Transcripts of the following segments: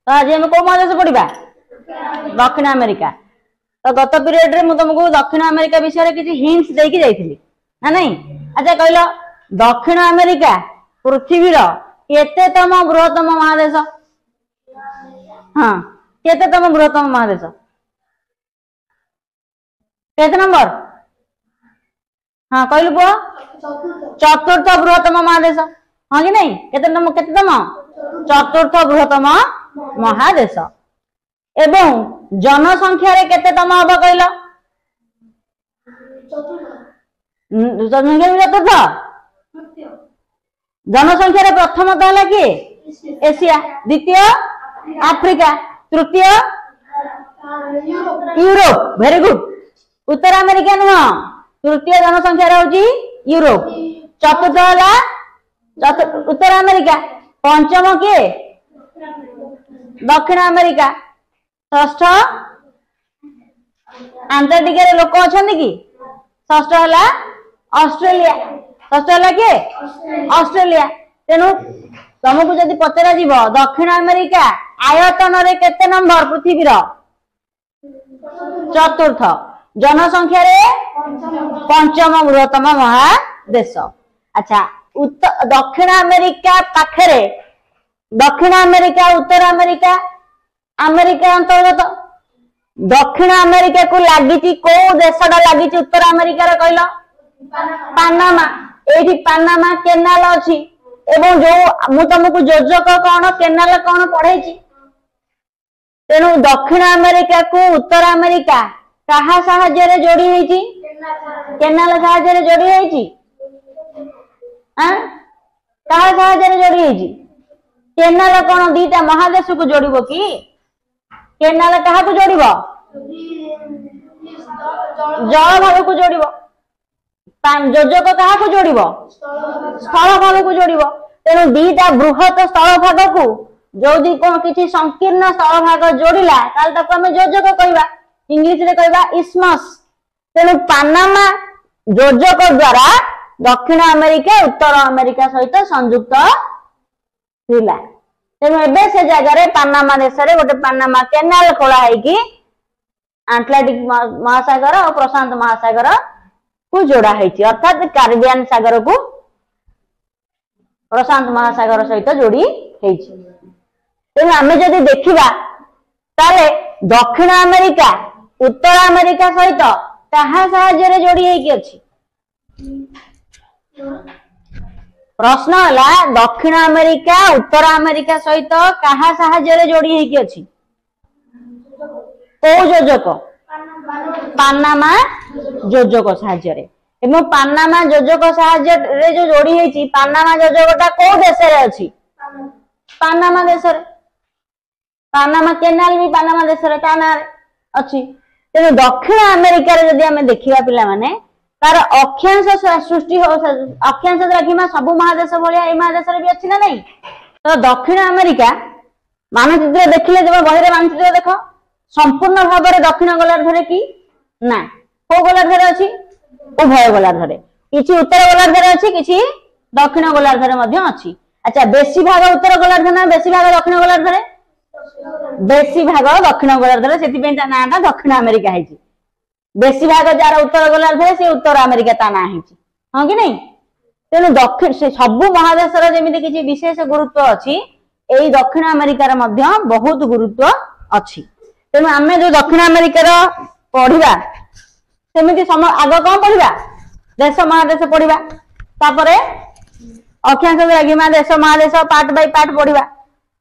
तो आज हम कौ महादेश पढ़ा दक्षिण अमेरिका। तो गत पीरियड रे मु तुमको दक्षिण अमेरिका विषय किसी हिंट्स देकी जाइथिली ना नहीं। अच्छा कहल दक्षिण अमेरिका पृथ्वीर केतेतम बृहत्तम महादेश? हाँ केतेतम बृहत्तम महादेश केते नंबर? हाँ कहलु पुआ चतुर्थ बृहत्तम महादेश हाँ कि नहीं केतेतम चतुर्थ बृहत्तम महादेश। एवं जनसंख्या रे केतेतम हब कहल? जनसंख्या चतुर्थ। जनसंख्या रे प्रथम तो है किए एशिया, द्वितीय आफ्रिका, तृतीय यूरोप। Very good. उत्तर अमेरिका नुह, तृतीय जनसंख्या रही यूरोप, चतुर्थ है उत्तर अमेरिका, पंचम किए दक्षिण अमेरिका, षष्ठ अंटार्कटिका रे लोक अच्छा कि, षष्ठ है ऑस्ट्रेलिया, षष्ठ है किए ऑस्ट्रेलिया। तेणु तुमको जदि पचरा जीव दक्षिण अमेरिका आयतन रे केते नंबर पृथ्वीर? चतुर्थ। जनसंख्या रे पंचम बृहत्तम महादेश। अच्छा दक्षिण अमेरिका पाखरे, दक्षिण अमेरिका उत्तर अमेरिका अमेरिका अंतर्गत, दक्षिण अमेरिका को लगी कौ देशटा लगी उत्तर अमेरिका रे कहल? पानामा। एठी पानामा केनाल अछि एवं जो मु तुमको योजक कौन केनाल कौन पढ़ाई। तेणु दक्षिण अमेरिका को उत्तर अमेरिका कहा साहाय्य रे जोड़ी होईची? केनाल साहाय्य रे जोड़ी होईची। कहा साहाय्य रे जोड़ी होईची? केनाल कौन दीटा महादेश को जोड़िबो कि? केनाल कहा को जोड़िबो? जल भाग को जोड़िबो। योजक कहा को जोड़िबो? स्थल भाग को जोड़िबो। तेणु दीटा बृहत स्थल भाग को जो कौन किसी संकीर्ण स्थल भाग जोड़िला ताल ताको हमें योजक कहबा, इंग्लिश रे कहबा इस्मस। तेणु पानामा योजक द्वारा दक्षिण अमेरिका उत्तर अमेरिका सहित संयुक्त थिला। तेणु एबे से जगह रे पानामा देश रे गोटे पानामा केनाल खोला है कि आटलांटिक महासागर और प्रशांत महासागर को जोड़ा है, अर्थात कैरिबियन सागर को प्रशांत महासागर सहित जोड़ी है। तेणु आम जदि देखा ताले दक्षिण अमेरिका उत्तर अमेरिका सहित कहा साहाय्य जोड़ी है कि अछि? प्रश्न है दक्षिण अमेरिका उत्तर अमेरिका सहित कहा साहाय्य जोड़ी है कि अछि? को योजक? पानामा योजक साहाय्य रे। एवं पानामा योजक साहाय्य रे जो जोड़ी है पानामा योजकटा को देश रे अछि? पानामा देश रे। पानामा केनाल भी पानामा देश रे काना अछि। तेणु दक्षिण अमेरिका रे जदि हमें देखिबा पिला माने तार अक्षांश सृष्टि हो, अक्षांश रखिमा सब महादेश भलिया ए महादेश रे भी अछि ना नहीं। तो दक्षिण अमेरिका मानचित्र देखिले जब बहिरे मानचित्र देख संपूर्ण भाव में दक्षिण गोलार्ध रे कि ना को गोलार्ध रे अछि? उभय गोलार्ध रे। किछि उत्तर गोलार्ध रे अछि, किछि दक्षिण गोलार्ध रे मध्य अछि। अच्छा बेसी भाग उत्तर गोलार्ध ना बेसी भाग दक्षिण गोलार्ध रे? बेसी भाग दक्षिण गोलार्ध रे, सेति पें ता नाटा दक्षिण अमेरिका हैछि। बेसी भाग जार उत्तर गोलार्ध रे से उत्तर अमेरिका ता ना हैछि हां कि नहीं। तेणु दक्षिण से सब महादेश रे जेमिति किछि विशेष गुरुत्व अछि, एई दक्षिण अमेरिका रे मध्य बहुत गुरुत्व अछि। तेणु आमे जो दक्षिण अमेरिका रो पढ़िबा सेमिति आग कौन पढ़िबा? देश महादेश पढ़िबा, तापरे अक्षांश रागिमा देश महादेश पार्ट बाय पार्ट पढ़िबा,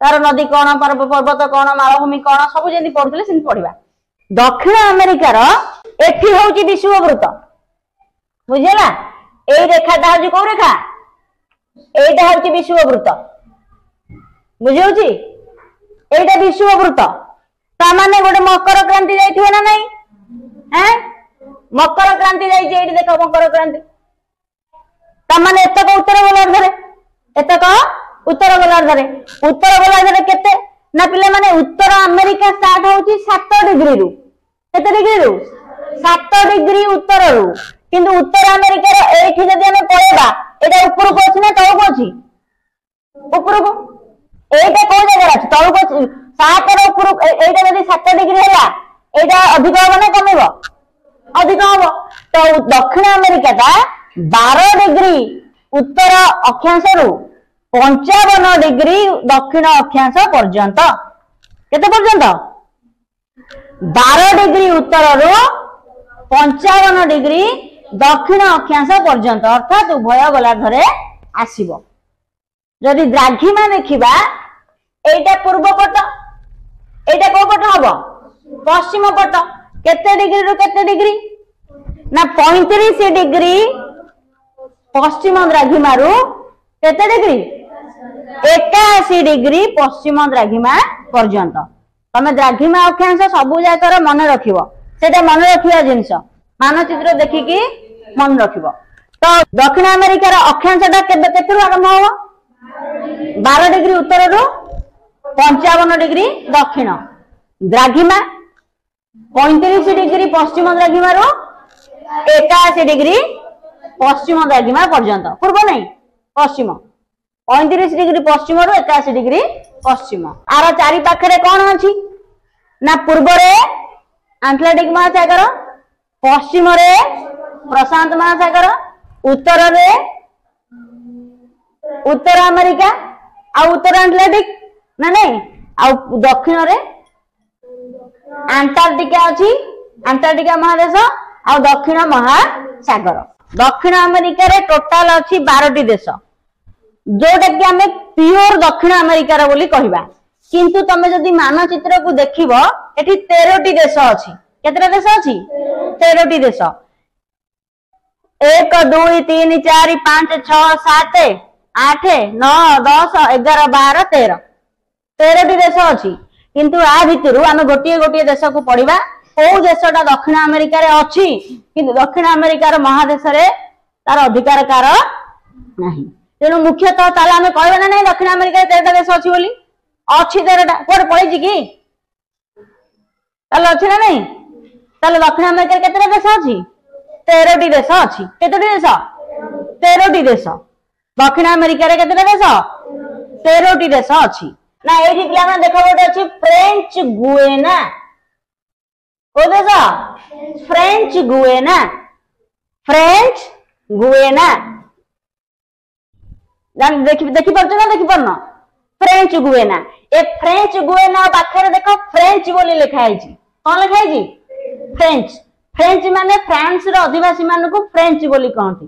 तार नदी कौन पर्वत कौन मालभूमि कौन सब जेंति पढ़ुଥିଲେ सेंति पढ़िबा। दक्षिण अमेरिका रो एठी होउची विषुववृत्त, बुझिला? एई रेखाटा होउची को रेखा? एइटा होउची विषुववृत्त, बुझियोची? एइटा विषुववृत्त। ता माने गोटे मकर क्रांति जाइथिबे ना नहीं? हैं मकर क्रांति जाइछि, एइठी देखो मकर क्रांति। ता माने एतक उत्तर गोलार्ध रे, एतक उत्तर गोलार्ध रे। उत्तर गोलार्ध रे केते ना पिले माने उत्तर अमेरिका स्टार्ट होउची 7 डिग्री रु, केते डिग्री रु? 7 डिग्री उत्तर रु। किंतु उत्तर अमेरिका रे एठी जदि हम पळेबा एटा ऊपर को अछि ना तळ को अछि? ऊपर को। एटा को जगह अछि तळको 7 रो ऊपर एटा जदी 7 डिग्री होला एटा अधिक हो ना कमिबो अधिक हो तो दक्षिण अमेरिका ता 12 डिग्री उत्तर अक्षांश रु 55 डिग्री दक्षिण अक्षांश पर्यंत केते पर्यंत 12 डिग्री उत्तर रु 55 डिग्री दक्षिण अक्षांश पर्यंत अर्थात उभय गोलार्धरे आसीबो जदि द्राघिमा देखिबा एटा पूर्व पट एटा को पट हबो पश्चिम पट केते डिग्री रु केते डिग्री ना 35 डिग्री पश्चिम द्राघिमा रु केते डिग्री 81 डिग्री पश्चिम द्राघिमा पर्यंत तमे द्राघिमा अक्षांश सबु जाकर मन रखिबो सेटा मन रखिया जिंस मानचित्र देखिकी मन रखिबो तो दक्षिण अमेरिका रा अक्षांशटा केते आरंभ हो 12 डिग्री उत्तर रु 55 डिग्री दक्षिण द्राघिमा 35 डिग्री पश्चिम द्राघिमा रु 81 डिग्री पश्चिम द्राघिमा पर्यंत पूर्व नहीं पश्चिम 35 डिग्री पश्चिम रु 81 डिग्री पश्चिम आर चारि पाखरे कोन अछि ना पूर्व रे आंटलार्कटिक महासागर पश्चिम रे प्रशांत महासागर उत्तर रे उत्तर अमेरिका आ उत्तर आंटलार्कटिक ना नहीं आ दक्षिण रे अंटार्कटिका अछि अंटार्कटिका महादेश आ दक्षिण महासागर दक्षिण अमेरिका रे टोटल अछि 12 टी देश जोटा कि हमें प्योर दक्षिण अमेरिका रे बोली कहिबा किंतु तमे जदि मानचित्र को देखिबो एठी 13 टी देश अछि केतरा देश अछि 13 टी देश 1 2 3 4 5 6 7 8 9 10 11 12 13 13 टी देश अछि किंतु आ भितरु हम गोटिए गोटिए देश को पढिबा को देशटा दक्षिण अमेरिका रे अछि किंतु दक्षिण अमेरिका रो महादेश रे तार अधिकार कार नाही तेनु मुख्यतः ताला हमें कहबा ना नहीं दक्षिण अमेरिका रे 13 टा देश अछि बोली अछि 13 टा कोड पळिछि कि ताला अछि ना नहीं ताले दक्षिण अमेरिका रे केते देश अछि 13 टी देश अछि केते देश 13 टी देश दक्षिण अमेरिका रे केते देश 13 टी देश अछि ना एठी पिला ना देखो गोटे अछि फ्रेंच गुएना को देश फ्रेंच गुएना जान देखि परछ ना देखि परनो फ्रेंच गुएना ए फ्रेंच गुएना पाखरे देखो फ्रेंच बोली लिखा है कोन लिखा है फ्रेंच फ्रेंच माने फ्रांस रो अधिवासी मान को फ्रेंच बोली कहती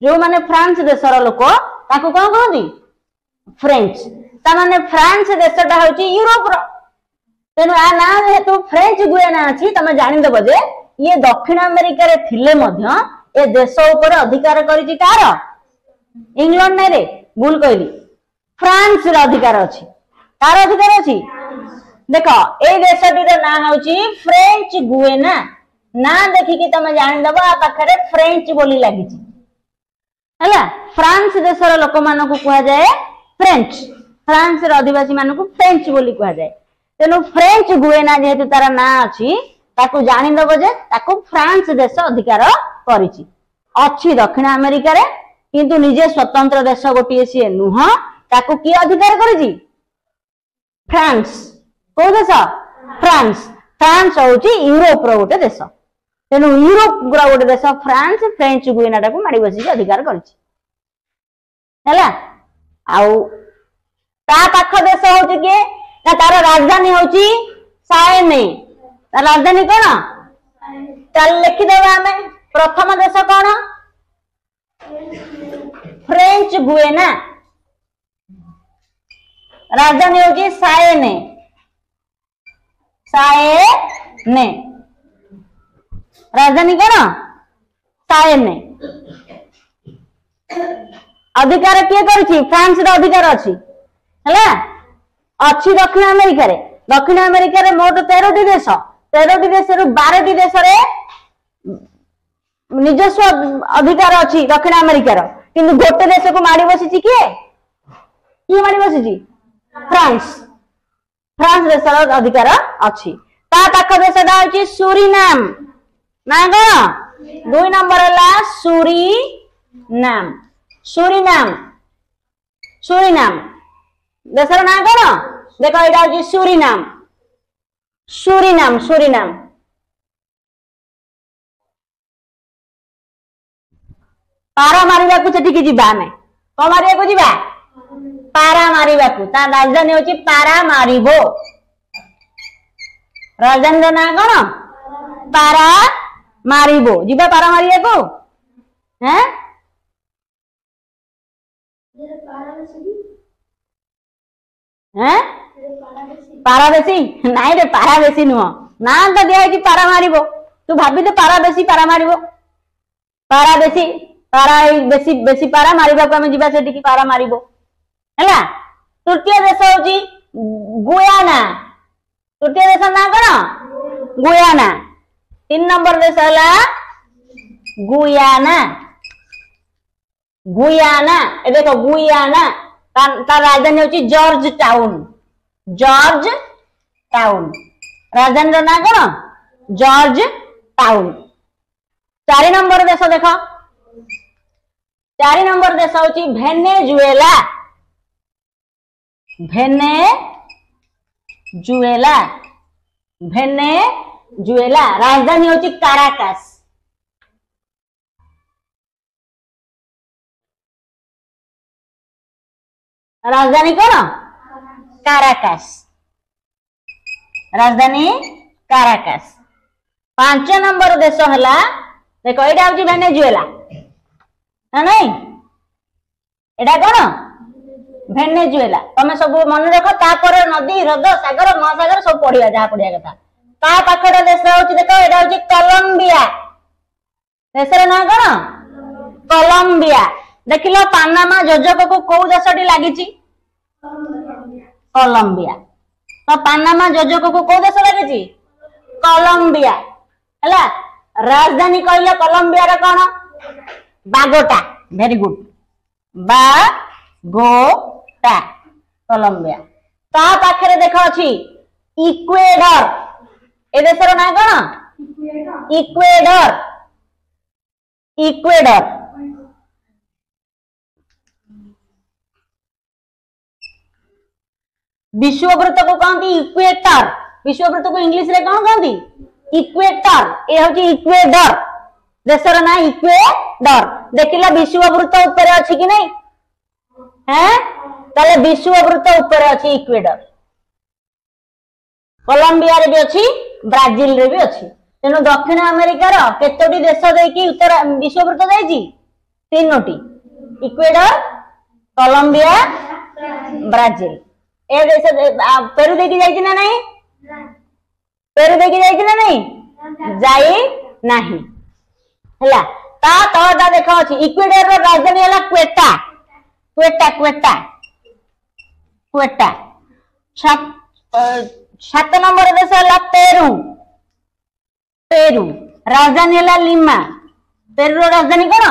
जो माने फ्रांस देशर लोक ताको कोन कहती फ्रेंच ता माने फ्रांस देशटा होची यूरोप रो तेनु आ ना हेतु फ्रेंच गुएना अछि तमे जानि देबो जे ये दक्षिण अमेरिका रे थिले मध्य ए देश ऊपर अधिकार करिछि कार इंग्लैंड नै रे भूल कहली फ्रांस रो अधिकार अछि कार अधिकार अछि देखो ए देशटी रो ना होची फ्रेंच गुएना ना देखि कि तमे जानि देबो आ पाखरे फ्रेंच बोली लागिछि हला फ्रांस देशर लोक मान को कहा जाए फ्रेंच फ्रांस रो अधिवासी मान को फ्रेंच बोली कहा जाए तेनु फ्रेंच गुएना जेहेतु तार ना अछि ताकू जानि दबो जे ताकू फ्रांस देश अधिकार करिछि अछि दक्षिण अमेरिका रे किंतु निजे स्वतंत्र देश गोटिए सी नुह ताकू की अधिकार करिछि फ्रांस को देश फ्रांस फ्रांस होची यूरोप रो गोटे देश तेनु यूरोप रो गोटे देश फ्रांस फ्रेंच गुएना टाकू माडी बसी अधिकार करिछि हैला आउ ता पाख देश होची के ना तार राजधानी होची सायने तार राजधानी कोन चल लिखि देबा हमें प्रथम देश कोन फ्रेंच गुएना राजधानी होची सायने सायने राजधानी कोन सायने अधिकार किए करछि फ्रांस रो अधिकार अछि हला अच्छी दक्षिण अमेरिका रे मोट 13 टी देश 13 टी देश रु 12 टी देश रे निजस्व अधिकार अछि दक्षिण अमेरिका रो किंतु गोटे देश को माडी बसिछि किए माडी बसिछि फ्रांस देश रो अधिकार अछि ता पाख देशटा अछि सूरीनाम ना कोन 2 नंबर हला सूरीनाम देशर ना कौन देख यहाँ हूँ सूरीनाम सूरीनाम सूरीनाम पारा मारिबा को सेठी जीवा आमे कौन मारिबा को जीवा पारा मारिबा को ता राजधानी होची पारा मारिबो राजधानी ना कौन पारा मारिबो जीवा पारा मारिबा को हैं हैं पारा बेसी नाई रे पारा बेसी नुह ना तो दिया कि पारा मारिबो तू भाभी तो पारा बेसी पारा बेसी बेसी पारा मारिबा को हमें जीवा सेठी की पारा मारिबो हैला। तृतीय देश होची गुयाना तृतीय देश ना कौन गुयाना 3 नंबर देश हला गुयाना गुयाना ए देखो गुयाना ता राजधानी होची जॉर्ज टाउन राजधानी ना कौन जॉर्ज टाउन। 4 नंबर देश देखो 4 नंबर देश होची वेनेजुएला वेनेजुएला राजधानी होची काराकास राजधानी कौन काराकास राजधानी काराकास। 5 नंबर देश हला देखो एटा होची वेनेजुएला ना नहीं एटा कौन वेनेजुएला तमे सब मन रख तापर नदी हृद सागर महासागर सब पढ़िया जहाँ पढ़िया कथा ता पाखटा देश होची देखो एटा होची कोलंबिया देशर ना कौन कोलंबिया देखिलो पानामा जोजक को कौ देशटी लागिची कोलंबिया तो पानामा जोजक को कौ देश लागिची कोलंबिया हैला। राजधानी कहले कोलंबिया रे कौन बागोटा वेरी गुड बागोटा कोलंबिया ता पाखरे देखो अछि इक्वेडर ए देशर ना कौन इक्वेडर विश्ववृत्त को कहती इक्वेटर विश्ववृत्त को इंग्लिश रे कौन कहती इक्वेटर ए होची इक्वेडर देशर ना इक्वेडर देखिला विश्ववृत्त ऊपर अछि कि नहीं हैं ताले विश्ववृत्त ऊपर अछि इक्वेडर कोलंबिया रे भी अछि ब्राजिल रे भी अछि तेनु दक्षिण अमेरिका रो केतोटी देश देकी उत्तर विश्ववृत्त जाईची 3टी इक्वेडर कोलंबिया ब्राजिल ए देश पेरू देखी जाईची ना नहीं पेरू देखी जाईची ना नहीं जाई नहीं हैला। ता तळटा देखो अछि इक्वेडर रो राजधानी हला क्वेटा 7 नंबर देश हला पेरू राजधानी हला लिमा पेरू रो राजधानी कौन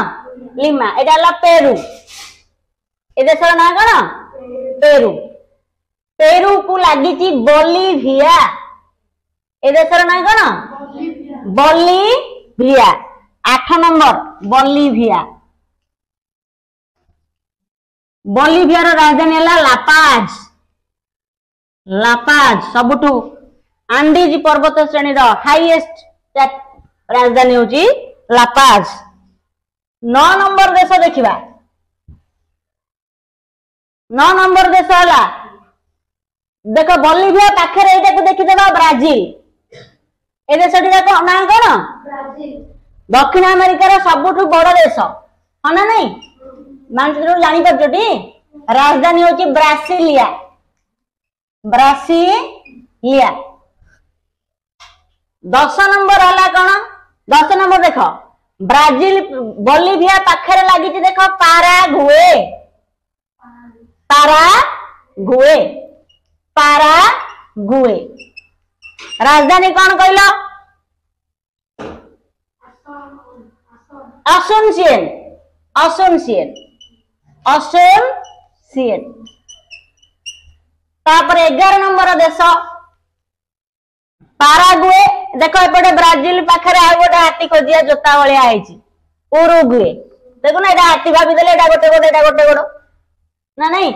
लिमा एटा हला पेरू ए देशर ना कौन पेरू को लागिची बोलिविया ए देशर ना कौन बोलिविया 8 नंबर बोलिविया रो राजधानी हला लापाज सबुठू आंडीज पर्वत श्रेणी रो हाईएस्ट राजधानी होची लापाज। 9 नंबर देश देखिबा 9 नंबर देश हला देखो बोलिविया पाखरे एटा को देखि देबा ब्राजिल ए देशटी ना कौन दक्षिण अमेरिका रो सबुठू बड़ देश हाँ ना नहीं मानचित्र जानी परछोटी राजधानी होची ब्रासिलिया 10 नंबर हला कौन 10 नंबर देखो ब्राजिल बोलिविया पाखरे लागिची देखो पारागुए राजधानी कौन कहलो असुनसियन तापर 11 नंबर देश पारागुए देखो एपटे ब्राजिल पाखरे आ गोटे हाथी खोजिया जोता भलिया आइची उरुगुए देखो ना एटा हाथी भाबी देले एटा गोटे गोड़ ना नहीं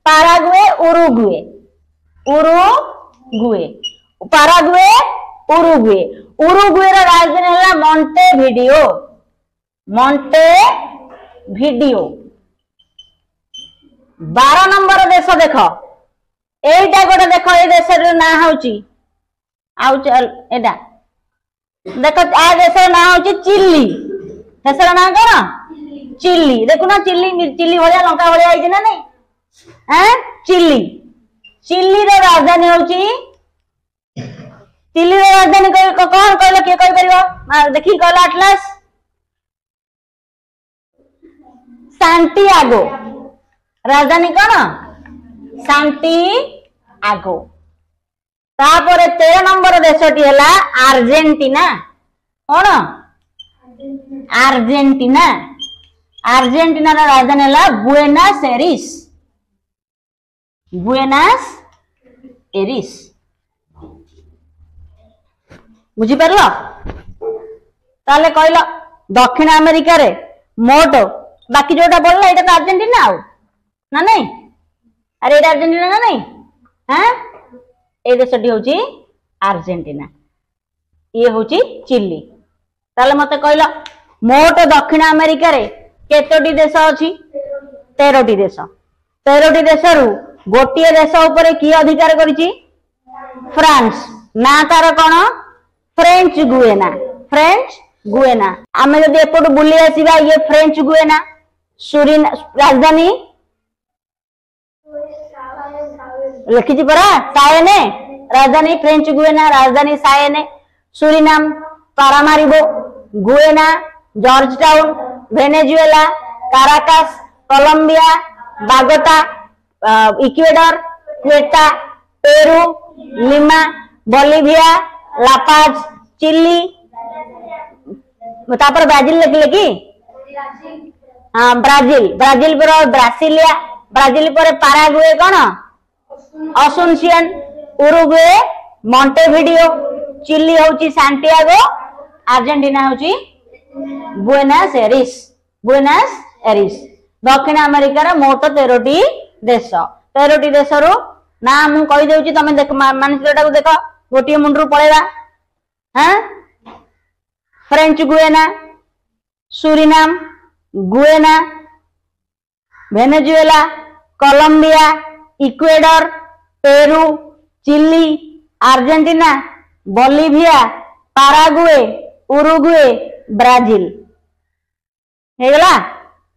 पारागुए उरुगुए उरुगुए पारागुए उरुगुए उरुगुए रा राजधानी है मॉन्टेभिडियो मॉन्टेभिडियो 12 नंबर देश देख एटा गोटे देख ए देश ना होची एटा देख आ देश ना होची चिली देशर ना कौन चिली देखुना चिली चिली भलिया लंका भलिया आइछि ना नहीं हैं चिली चिली रो राजधानी होची चिली रो राजधानी कौन कहले के कहि परिबो देखि कहला एटलस सांटियागो राजधानी कौन सांटियागो तापर 13 नंबर देशटी है अर्जेंटीना कौन अर्जेंटीना अर्जेंटीना राजधानी है बुएनस एरिस बुएनस एरिस बुझीपार ताले कहल दक्षिण अमेरिका रे मोट बाकी जोटा बोलला एटा तो अर्जेंटीना आउ ना नहीं अरे एटा अर्जेंटीना ना नहीं हैं ए देशटी होची अर्जेंटीना ये होची चिली ताले मते कहल मोट दक्षिण अमेरिका रे केतोटी देश अछि 13टी देश 13टी देशरू गोटिए देश ऊपर की अधिकार करिछि फ्रांस ना तार कोन फ्रेंच गुएना आमे जदि एपटू बुली आसीबा ये फ्रेंच गुएना सुरीन राजधानी लिखिछि परा सायने राजधानी फ्रेंच गुएना राजधानी Cayenne Suriname Paramaribo Guyana Georgetown Venezuela Caracas Colombia Bogota Ecuador Quito Peru Lima Bolivia La Paz Chile तापर ब्राजिल लिखले कि हाँ ब्राजिल ब्राजिल पर ब्रासिलिया ब्राजिल पर पारागुए कौन असुनसियन उरुगुए मॉन्टेभिडियो चिली होची सांटियागो अर्जेंटीना होची बुएनस एरिस दक्षिण अमेरिकार मोट 13टी देश 13टी देशरू ना मु कहि देउची तमे देख मानचित्रटाକୁ देख गोटिए मुंडरू पळेबा हां French Guiana Suriname Guyana Venezuela Colombia Ecuador Peru Chile Argentina Bolivia Paraguay Uruguay Brazil हेगला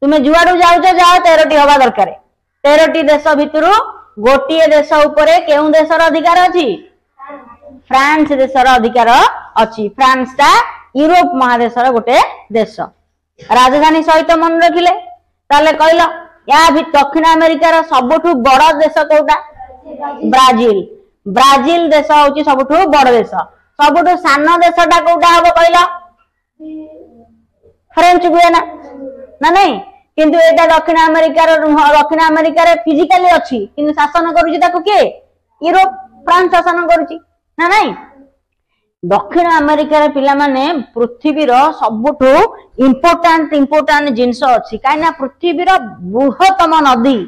तुमे जुआडू जाउछ जाओ 13टी हवा दरकार 13टी देश भितरु गोटिए देश उपरे केउ देशर अधिकार अछि फ्रांस देशर अधिकार अछि फ्रांस ता यूरोप महादेशर गोटे देश राजधानी सहित मन रखिले ताले कहला या भी दक्षिण अमेरिकार सबठु बड़ देश कोटा ब्राजिल ब्राजिल देश होची सबठु बड़ देश सबठु सान देशटा कोटा हबो कहला फ्रेंच गुएना ना नहीं किंतु एटा दक्षिण अमेरिकार फिजिकली अछि किंतु शासन करूची ताको के यूरोप फ्रांस शासन करूची ना नहीं दक्षिण अमेरिकार पिला माने पृथ्वीर सबठु इंपोर्टेंट जिंस अछि काइना पृथ्वीर बृहत्तम नदी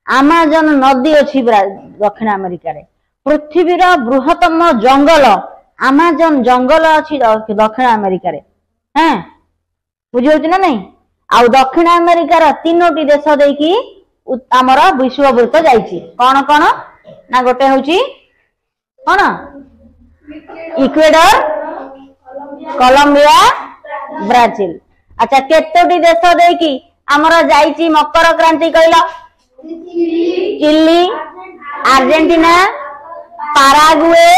अमेजन नदी अछि दक्षिण अमेरिकार पृथ्वीर बृहत्तम जंगल अमेजन जंगल अछि दक्षिण अमेरिकार हैं बुझियोछि ना नहीं आउ दक्षिण अमेरिकार 3टी देश देकी आमर विश्ववृत्त जाइछि कोन कोन ना गोटे होछि कोन इक्वेडर कोलंबिया ब्राजिल अच्छा केतोटी देश देकी आमर जाइछि मकर क्रांति कहला चिली अर्जेंटीना पारागुए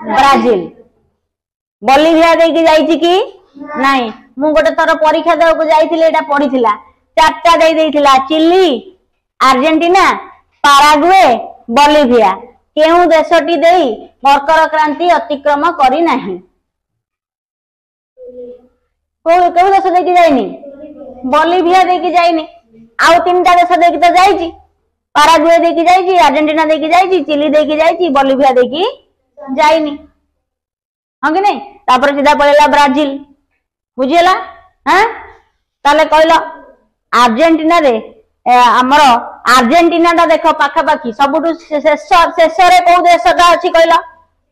ब्राजिल बोलिविया देकी जाइछि कि नहीं मु गोटे थर परीक्षा देବାକୁ ଯାଇଥିଲି एटा पढिथिला चारटा देई देइथिला चिली अर्जेंटीना पारागुए बोलिविया केउ देशटी देई मकर क्रांति अतिक्रम करी नाही केउ देश देकी जाइनी बोलिविया देकी जाइनी आउ 3टा देश देकी तो जाइची पारागुए देकी जाइची अर्जेंटीना देकी जाइची चिली देकी जाइची बोलिविया देकी जाइनी हां कि नहीं तापर सीधा पळेला ब्राजिल बुझियला हां ताले कहला अर्जेंटीना रे आमर आर्जेंटीना टा देख पाखापाखि सबुठु शेष कौ देशटा अच्छी कहल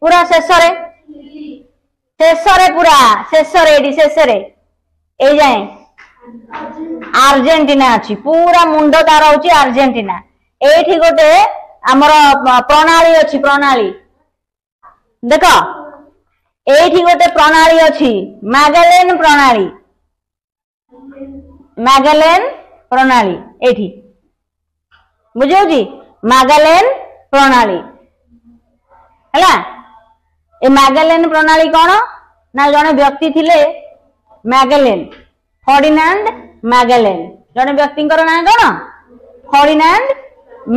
पूरा शेष पूरा शेष ए जाए आर्जेंटीना अच्छी पूरा मुंड तार हूँ आर्जेंटीना एठी गोटे आमर प्रणाली अच्छी प्रणाली देख एठी गोटे प्रणाली अच्छी मैगेलेन प्रणाली एठी बुझी मैगेलेन प्रणाली है ए मैगेलेन प्रणाली कौन ना जड़े व्यक्ति थिले मैगेलेन फर्डिनांड मैगेलेन जड़े व्यक्ति ना कौन फर्डिनांड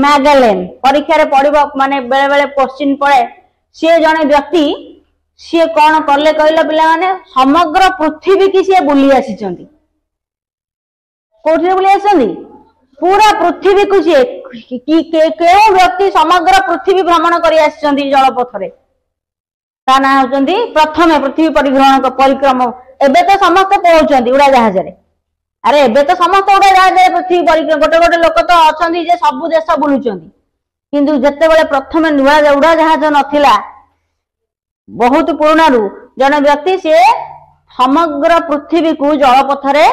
मैगेलेन परीक्षा रे पढ़िबो माने बेले बेले क्वेश्चन पड़े सी जड़े व्यक्ति सी कौन कले कहला पिला माने समग्र पृथ्वी की सी बुली आसीचंती कोठी बुली आसंती पूरा पृथ्वी को सी केउ व्यक्ति समग्र पृथ्वी भ्रमण करी आसीचंती जलपथरे ता ना होचंती प्रथमे पृथ्वी परिक्रम एबे तो समस्त पहुंचंती उड़ा जहाज रे अरे एबे तो समस्त उड़ा जहाज पृथ्वी परिक्रम गोटे गोटे लोक तो अछंती जे सब देश बुलुचंती किंतु जत्ते बेले प्रथमे नुआ उड़ा जहाज नथिला बहुत पुराना रु जने व्यक्ति से समग्र पृथ्वी को जलपथरे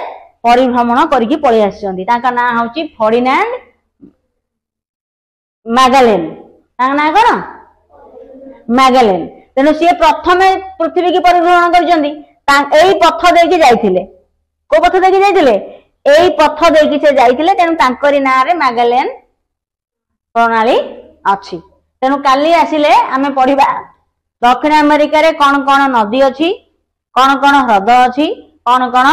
परिभ्रमण करके पळि आछंती ताका ना होची फर्डिनांड मैगेलेन ताका ना कोन मैगेलेन तेणु सी प्रथमे पृथ्वी की परिभ्रमण करछंती एई पथ देके जाइथिले को पथ देके जाइथिले एई पथ देके से जाइथिले तेणु तांकरी ना रे मैगेलेन प्रणाली अछि तेणु काली आसिले आमे पढिबा दक्षिण अमेरिका रे कौन कौन नदी अच्छी कौन कौन ह्रद अच्छी कौन कौन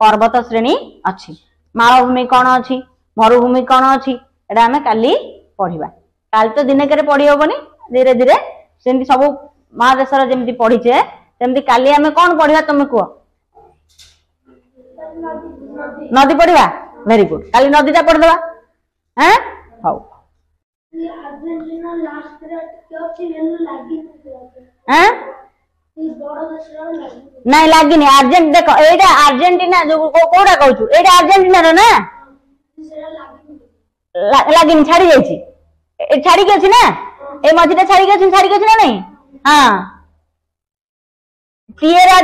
पर्वत श्रेणी अच्छी मालभूमि कौन अच्छी मरुभूमि कौन अच्छी एटा आमे काली पढ़िबा काल तो दिने करे पढ़ी होबनी धीरे धीरे सेमती सब महादेश जेमती पढ़ीचे सेमती काली आमे कौन पढ़िबा तुम कुह नदी पढ़िबा वेरी गुड काली नदीटा पढ़दबा हैं हौ अर्जेंटीना लास्ट रे क्योंकि येलो लागी हैं नहीं लागिनी अर्जेंट देखो एटा अर्जेंटीना जो कोडा कहू एटा अर्जेंटीना रो ना लागिनी छाड़ी जाईची ए छाड़ी के अछि ना ए मझिटा छाड़ी के अछि ना नहीं हां टिएरा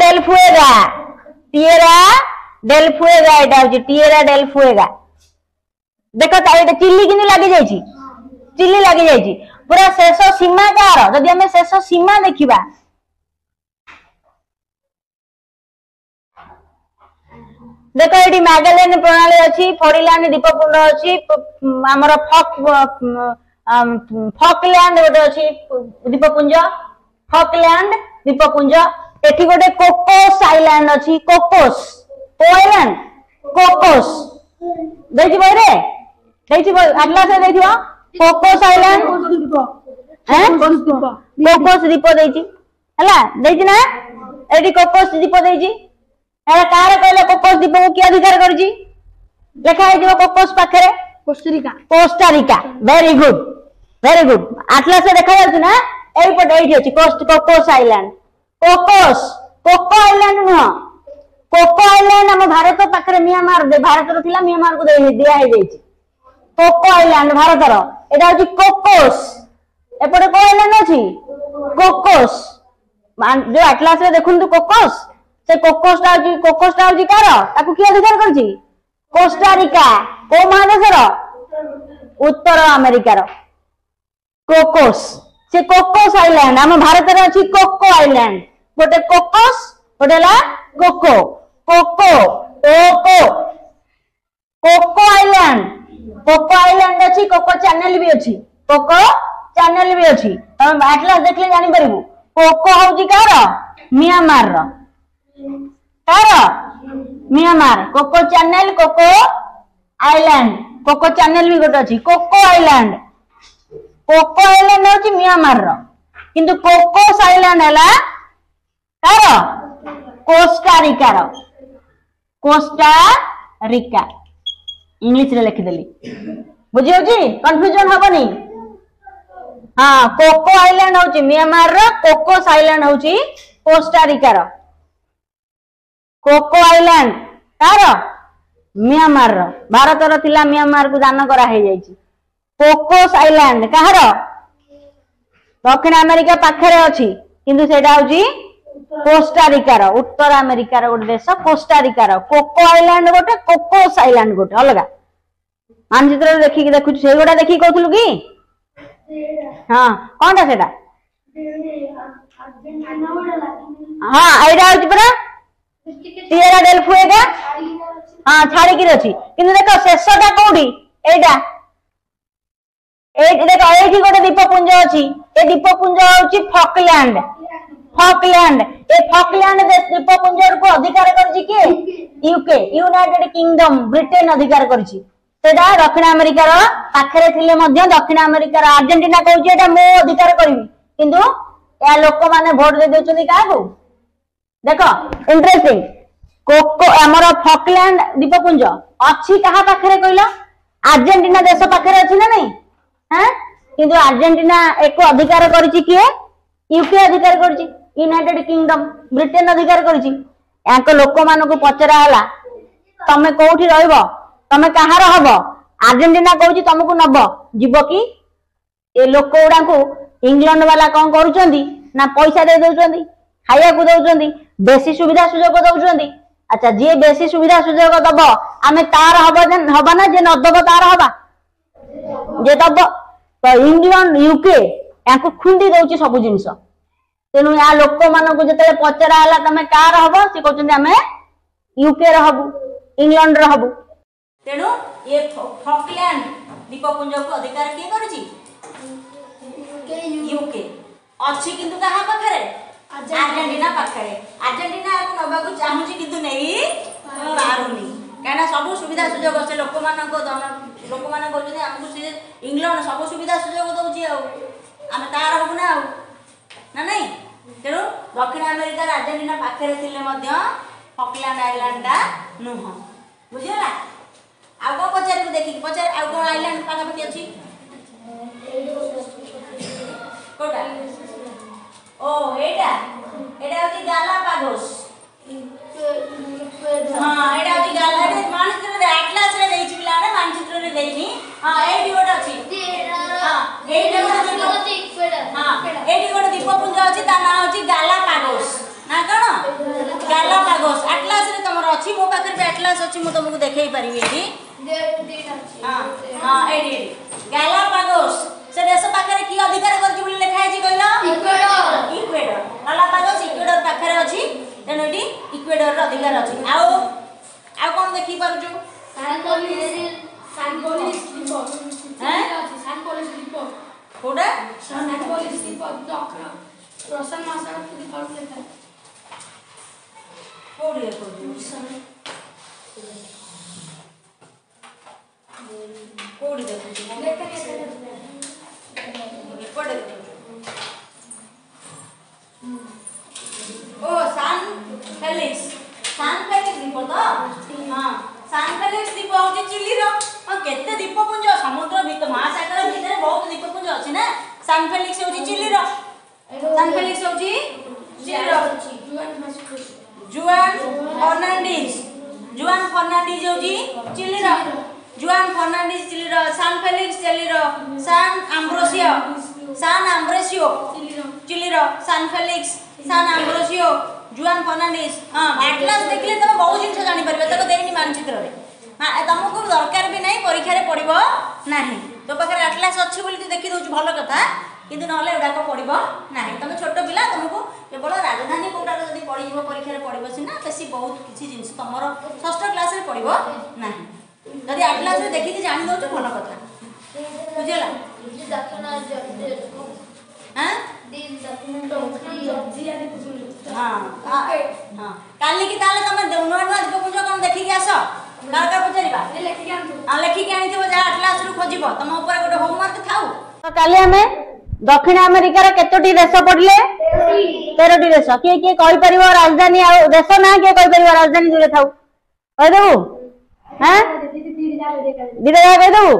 डेल फुएगा एटा होची टिएरा डेल फुएगा देखो ता एटा चिल्ली किनी लागि जाईची चिल्ली लगी जाइए पूरा शेष सीमा कार जदि हमें शेष सीमा देखा देख ये मैगेलेन प्रणाली अच्छी फर्डिनांड द्वीपपुंज अच्छी आमर फकलैंड गोटे अच्छी द्वीपपुंज फकलैंड द्वीपपुंज एठी गोटे कोकोस आइलैंड अच्छी कोकोस देखी बही रे आटलास देखियो कोकोस आइलैंड कोकोस द्वीप देइची हला देइची ना एडी कोकोस द्वीप देइची एरा कार कहले कोकोस द्वीप को की अधिकार करची लेखा है जो कोकोस पाखरे कोस्टारिका वेरी गुड आटलास देखा जाउची ना एई पटे एठी अछि Cocos Island Coco Island no Coco Island हम भारत पाखरे म्यांमार भारत रो थिला म्यांमार को दिया हे जाइची कोको आइलैंड भारत रो एटा होची कोकोस एपटे को आइलैंड अछि कोकोस जो एटलास रे देखुन तो कोकोस से कोकोसटा होची कार ताकू की अधिकार करची कोस्टारिका को महादेश रो उत्तर अमेरिका रो कोकोस से कोकोस आइलैंड हम भारत रे अछि कोको आइलैंड गोटे कोकोस गोटे ला कोको आइलैंड अच्छी कोको चैनल भी अच्छी तुम एटलास देखले जानि परिबु कोको होची कार म्यांमार रो Myanmar Coco Channel Coco Channel भी गोटे अच्छी कोको आइलैंड होची म्यांमार रो किंतु कोकोस आइलैंड हला कार कोस्टारिका रो कोस्टारिका इंग्लिश रे लिखिदेली बुझी होची कंफ्यूजन हबनी हाँ कोको आइलैंड होची म्यांमार रो कोकोस आइलैंड होची कोस्टारिका रो कोको आइलैंड कार म्यांमार रो भारतर थिला म्यांमार को दान करा हे जाईची कोकोस आइलैंड कहार दक्षिण अमेरिका पाखरे अछि किंतु सेटा होची कोस्टारिका रो उत्तर अमेरिका रो गोटे देश कोस्टारिका रो कोको आइलैंड गोटे कोकोस आइलैंड गोटे अलगा मानचित्र देखि देखु से गोटा देखि कहथुलु की हां कोनटा सेटा हाँ एटा होची परा टिएरा डेल फुएगा हाँ छाड़ी की अछि किंतु देखो शेषटा कोडी एटा देखो एठी गोटे द्वीपपुंज अछि ए द्वीपपुंज होची फॉकलैंड फॉकलैंड ए फॉकलैंड द्वीपपुंज को अधिकार करछि के यूके यूनाइटेड किंगडम ब्रिटेन अधिकार करछि सेटा दक्षिण अमेरिका रो पाखरे थिले मध्य दक्षिण अमेरिका रो अर्जेंटीना कहउछि एटा मो अधिकार करबी किंतु या लोक माने वोट दे देउछन्ती काको देखो इंटरेस्टिंग कोको हमर फॉकलैंड द्वीपपुंज अछि कहा पाखरे कहला अर्जेंटीना देश पाखरे अछि ना नहीं हैं किंतु अर्जेंटीना एको अधिकार करछि किए यूके अधिकार करछि यूनाइटेड किंगडम ब्रिटेन अधिकार करछि याको लोक मानको पचरा हला तमे कोठी रहइबो तमे कहार हबो अर्जेंटीना कहउछि तुमको नबो जीवो की ए लोक उडा को इंग्लैंड वाला कोन करूछंती ना पैसा दे दउछंती खाया को दउछंती बेसी सुविधा सुयोग दउछंती अच्छा जे बेसी सुविधा सुयोग दबो आमे तार हबा ना जे न दबो तार हबा जे दबो तो इंग्लैंड यूके याको खुंडी दउछि सब जिंस तेनु या लोक मानको जते पचरा हला तमे कार हबो से कहउछंती आमे यूके रहबु इंग्लैंड रहबु तेनु ये फॉकलैंड द्वीपपुंज को अधिकार के करछि यूके अछि किंतु कहा पाखरे अर्जेंटीना पाखरे अर्जेंटीना को नबा को चाहूची किंतु नहीं पारुनी काना सब सुविधा सुयोग से लोक मानको कहउछन्ती हमकु से इंग्लैंड सब सुविधा सुयोग दउछि आ आमे तार हबु ना ना नहीं तेनु दक्षिण अमेरिका अर्जेंटीना पाखरे थिले मध्य फॉकलैंड आइलैंड ता नुह बुझिला आ को पचार को देखि पचार आ को आइलैंड पाखा पति अछि कोटा ओ एटा होची गालापागोस हां एटा होची गाला मानचित्र रे एटलास रे देछि पिलाने मानचित्र रे देछि हां एडी गोटा अछि हां एडी गोटा हां एडी गोटा द्वीपपुंज अछि ता नाम होची गालापागोस ना कोन गालापागोस एटलास रे तमरो अछि मो पाखर पे एटलास अछि मो तुमको देखेई परिबी एडी हां हां एडी गालापागोस से देश पाखरे की अधिकार करछि बोली लिखा है जी कहलो इक्वेडर गालापागोस इक्वेडर पाखरे अछि तेनो एडी इक्वेडर रो अधिकार अछि आ कोन देखि परजु सान पोलिस द्वीप हैं सान पोलिस द्वीप कोडा सान पोलिस द्वीप दक्षिण रोशन महासागर द्वीप लेता कोडिया कोडी देखु पढ़े ओ सान फेलिक्स द्वीप तो हां सान फेलिक्स द्वीप होची चिली रो केते द्वीपपुंज समुद्र भीतर महासागर भीतर बहुत द्वीपपुंज अछि ना सान फेलिक्स होची चिली रो सान फेलिक्स होची चिली रो जुआन फर्नांडिस होची चिली रो जुआन फर्नांडिस चिली रो सान फेलिक्स चिली रो सान आम्ब्रोसियो चिली रो सान फेलिक्स सान आम्ब्रोसियो जुआन फर्नांडिस हां एटलास देखले तमे बहुत जिंस जानि परबे तको देइनी मानचित्र रे हां तमको दरकार भी नहीं परीक्षा रे पड़िबो नाही तो पाखरे एटलास अछि बोली तू देखि दोछु भलो कथा किंतु नहले एडा को पड़िबो नाही तमे छोटो पिला तमको केवल राजधानी कोटा जदी पड़िबो परीक्षा रे पड़िबो सिना बेसी बहुत किछि जिंस तमरो षष्ठ क्लास रे पड़िबो नाही जदी एटलास रे देखि जानि दोछु भलो कथा बुझला हां हां हां काली की ताले तमे नुआ नुआ द्वीपपुंज कोन देखि के आसो काका पचरिबा लेखि के आनी जा एटलास रु खोजिबो तम ऊपर गोटे होमवर्क थाउ तो काली हमें दक्षिण अमेरिका रे केतोटी देश पडले 13टी देश के कहि परिबो राजधानी आ देश ना के कहि परिबो राजधानी जुले थाउ कहि देबू हैं दीदी कहि देबू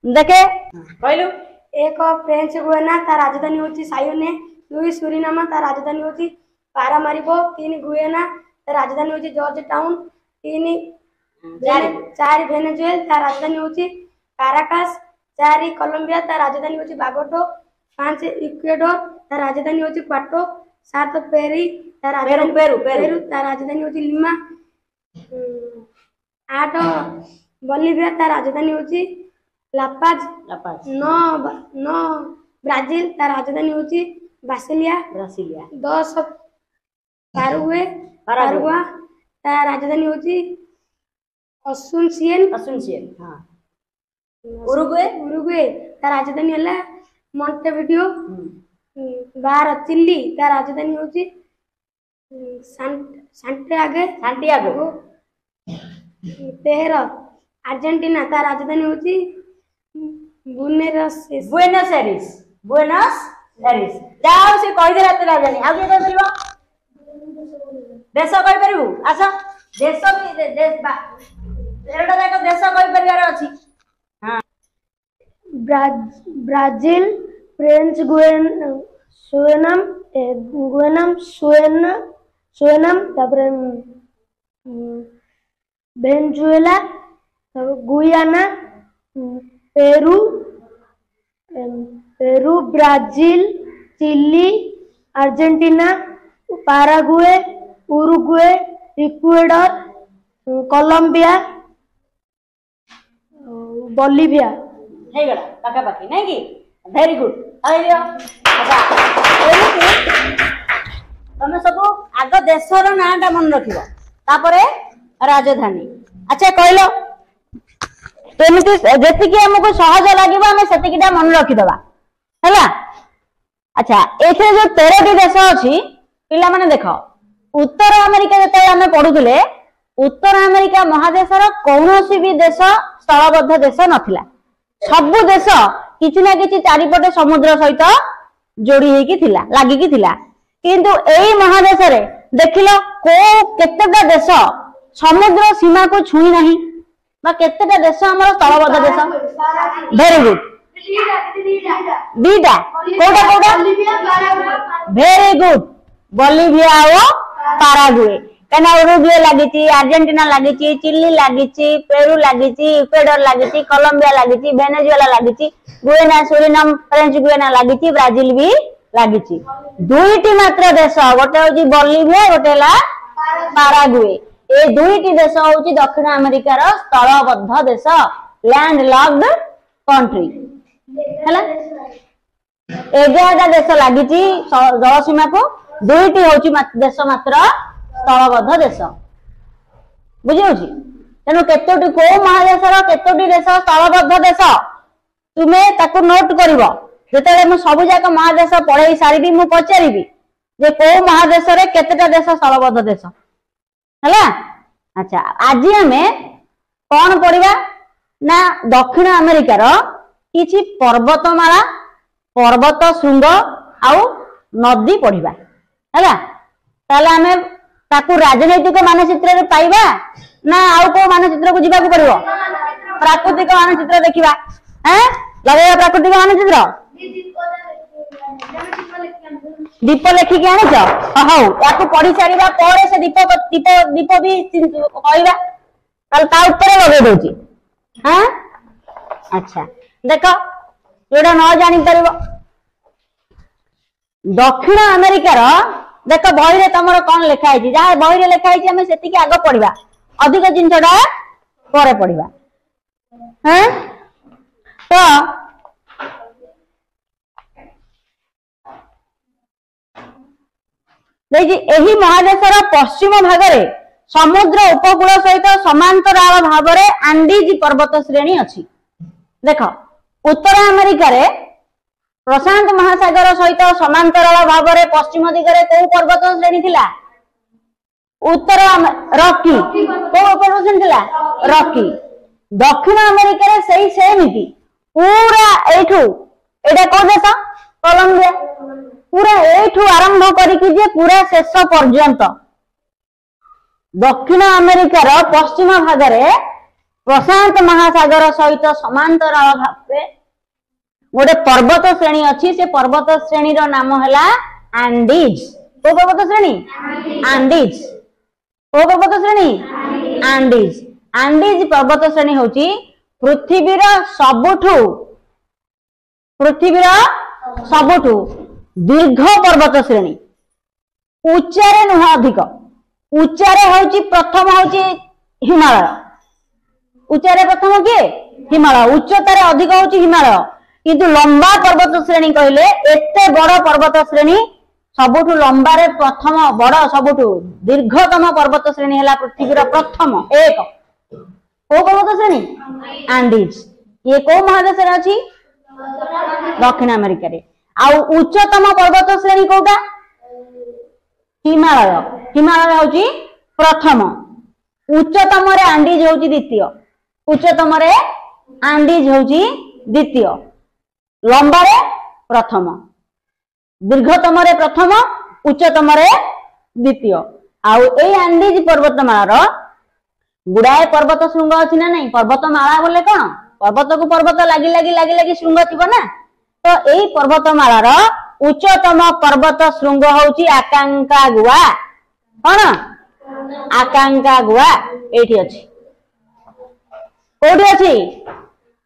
देखे कहलु एक फ्रेंच गुयाना ता राजधानी होची सायोने दुई सुरिनामा ता राजधानी होची पारामारिबो तीन गुयाना ता राजधानी होची जॉर्ज टाउन तीन चारि वेनेजुएला तार राजधानी होची काराकास। 4 कोलंबिया तार राजधानी होची बागोटो। 5 इक्वेडोर तार राजधानी होची क्वाटो। 7 पेरी तार राजधानी पेरू तार राजधानी होची लिमा। 8 बोलिविया तार राजधानी होची लापाज। 9 ब्राजील तार राजधानी होची ब्रासिलिया। 10 पारुग्वे तार राजधानी होची असुनसियन। हाँ उरुग्वे तार राजधानी हला मॉन्टेविडियो। 12 चिली तार राजधानी होची सांटियागो। 13 अर्जेंटीना तार राजधानी होची बुएनस एरिस। जाओ से कहि देला त राजधानी आ के बोलबो देश कहि परबू आस देश भी देश बा एरडा जाक देश कहि परगार अछि। हां ब्राजील फ्रेंच सुएनम तापर Venezuela Guyana Peru Brazil Chile Argentina Paraguay Uruguay Ecuador Colombia Bolivia हे गला पाका पाकी नहीं की वेरी गुड आइलियो। अच्छा तमे सब आग देशर नाटा मन रखिबो तापरे राजधानी। अच्छा कहलो तेमती जेतिकी हमको सहज लागिबो हमें सेतिकीटा मन रखि दबा हैला। अच्छा एथे जो 13टी देश अछि पिला माने देखो उत्तर अमेरिका जते हमें पढुथिले उत्तर अमेरिका महादेशर कौनसी भी देश स्थलबद्ध देश नथिला। सबु देश किछि ना किछि चारिपटे समुद्र सहित जोड़ी हेकी थिला लागि की थिला। किंतु एई महादेश रे देखिलो को केतेटा देश समुद्र सीमा को छुई नाही बा केतेटा देश हमर स्थलबद्ध देश। वेरी गुड दीटा कोटा वेरी गुड बोलिविया और पाराग्वे कना उरुग्वे लागिची अर्जेंटीना लागिची चिली लागिची पेरू लागिची इक्वेडर लागिची कोलंबिया लागिची वेनेजुएला लागिची गुयाना सुरिनाम फ्रेंच गुयाना लागिची ब्राजील भी लागिची। दुईटी मात्र देश गोटे होची बोलिविया गोटे ला पाराग्वे। ए दुईटी देश होची दक्षिण अमेरिकार स्थलबद्ध देश लैंड लॉक्ड कंट्री हैला। 11टा देश लागिची जल सीमा को दुईटी होची देश मात्र स्थलबद्ध देश बुझियोची। तेणु केतोटी को महादेशर केतोटी देश स्थलबद्ध देश तुमे ताको नोट करिवो जेतेले मु सब जाक महादेश पढाई सारिबी मु पचारिबी जे को महादेश रे केतेटा देश स्थलबद्ध देश हैला। अच्छा आज हमें कौन पढ़िबा ना दक्षिण अमेरिकार किछि पर्वतमाला पर्वत शृंग आउ नदी पढ़िबा हैला। ताले हमें ताकू राजनैतिक मानचित्र रे पाइबा ना आउ को मानचित्र को जिबा को पड़िबो प्राकृतिक मानचित्र देखिबा हैं लगेगा प्राकृतिक मानचित्र दीप लेखि के आनिछ हौ याकू पढ़ी सारिबा परे से दीप दीप दीप भी कहइबा ताल ता ऊपर लगे दोची हैं। अच्छा देखो जोडा न जानि परबो दक्षिण अमेरिकार देख बही रे तुम कौन लिखाई जहाँ बही रे लिखाई आम से आग पढ़ा अधिक जिनटा पर पढ़ा हैं। तो यही महादेशर पश्चिम भागरे समुद्र उपकूल सहित समांतराल भाव में आंडीज पर्वत श्रेणी अच्छी। देख उत्तर अमेरिका रे प्रशांत महासागर सहित समांतराल भाव में पश्चिम दिगरे को पर्वत श्रेणी थिला उत्तर रॉकी को पर्वत श्रेणी थिला रॉकी। दक्षिण अमेरिका रे सही सेमिति पूरा एठू एटा को देश कोलंबिया पूरा एठू आरंभ करिकि जे पूरा शेष पर्यंत दक्षिण अमेरिकार पश्चिम भाग में प्रशांत महासागर सहित समांतराल भाव में गोटे पर्वत श्रेणी अच्छी से पर्वत श्रेणी रो नाम है आंडीज। को पर्वत श्रेणी आंडीज को पर्वत श्रेणी आंडीज। आंडीज पर्वत श्रेणी होची पृथ्वीर सबुठु दीर्घ पर्वत श्रेणी उच्चारे नुह अधिक उच्चारे होची प्रथम होची हिमालय उच्चारे प्रथम किए हिमालय उच्चतारे अधिक होची हिमालय किंतु लंबा पर्वत श्रेणी कहले एते बड़ पर्वत श्रेणी सबुठु लंबारे प्रथम बड़ सबुठु दीर्घतम पर्वत श्रेणी है पृथ्वीर प्रथम एक को पर्वत श्रेणी आंडीज ये को महादेश रे अछि दक्षिण अमेरिका रे आ उच्चतम पर्वत श्रेणी कोटा हिमालय हिमालय होची प्रथम उच्चतम रे आंडीज होची द्वितीय उच्चतम रे आंडीज होची द्वितीय लंबा रे प्रथम दीर्घतम रे प्रथम उच्चतम रे द्वितीय आ ए आंडीज पर्वतमाला गुड़ाए पर्वत श्रृंग अच्छी ना नहीं पर्वतमाला बोले कौन पर्वत को पर्वत लगी लगी लगी लगी श्रृंग थी ना तो यही पर्वतमालार उच्चतम पर्वत श्रृंग होची आकांकागुआ कौन आकांकागुआ एठी अछि कोठी अछि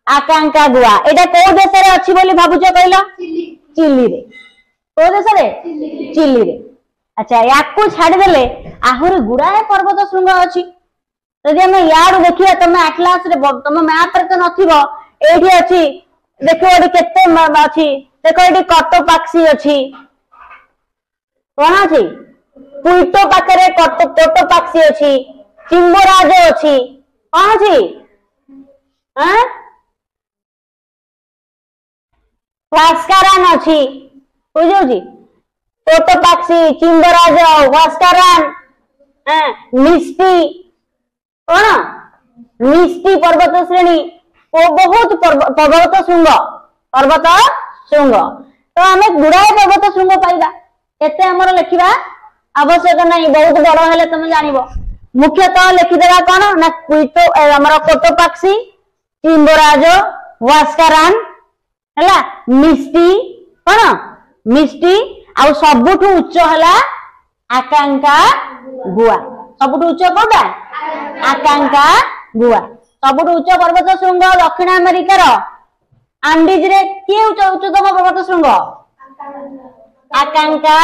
आकांकागुआ एटा को देश रे अछि बोली भाबुछ कहलो चिली रे को देश रे चिली रे अच्छा याकू छाडी देले आहुर गुड़ाए पर्वत श्रृंग अछि यदि हम यार देखिए तुम एटलास रे तुम मैप रे तो नथिबो एठी अछि देखो एठी केते अछि देखो एठी कटोपाक्सी अछि कोन अछि पुइटो पाखरे कटोपाक्सी अछि चिम्बोराज अछि कोन अछि हां वास्कारान अछि बुझौजी कटोपाक्सी चिम्बोराज वास्कारान मिस्टी कौन मिस्टी पर्वत श्रेणी ओ बहुत पर्वत श्रृंग तो आम गुड़ाए पर्वत श्रृंग पाइबा एते हमर लिखिबा आवश्यक नहीं बहुत बड़ हेले तुम जानिबो मुख्यतः लिखिदेबा कौन ना कुइटो हमर कोटोपाक्सी चिम्बोराज वास्कारान हला मिस्टी कौन मिस्टी आ सबुठु उच्च हला आकांका गुआ सबुठु उच्च कोटा आकांका गुआ सबुठु उच्च पर्वत श्रृंग दक्षिण अमेरिकार आंडीज रे के उच्चतम पर्वत श्रृंग आकांका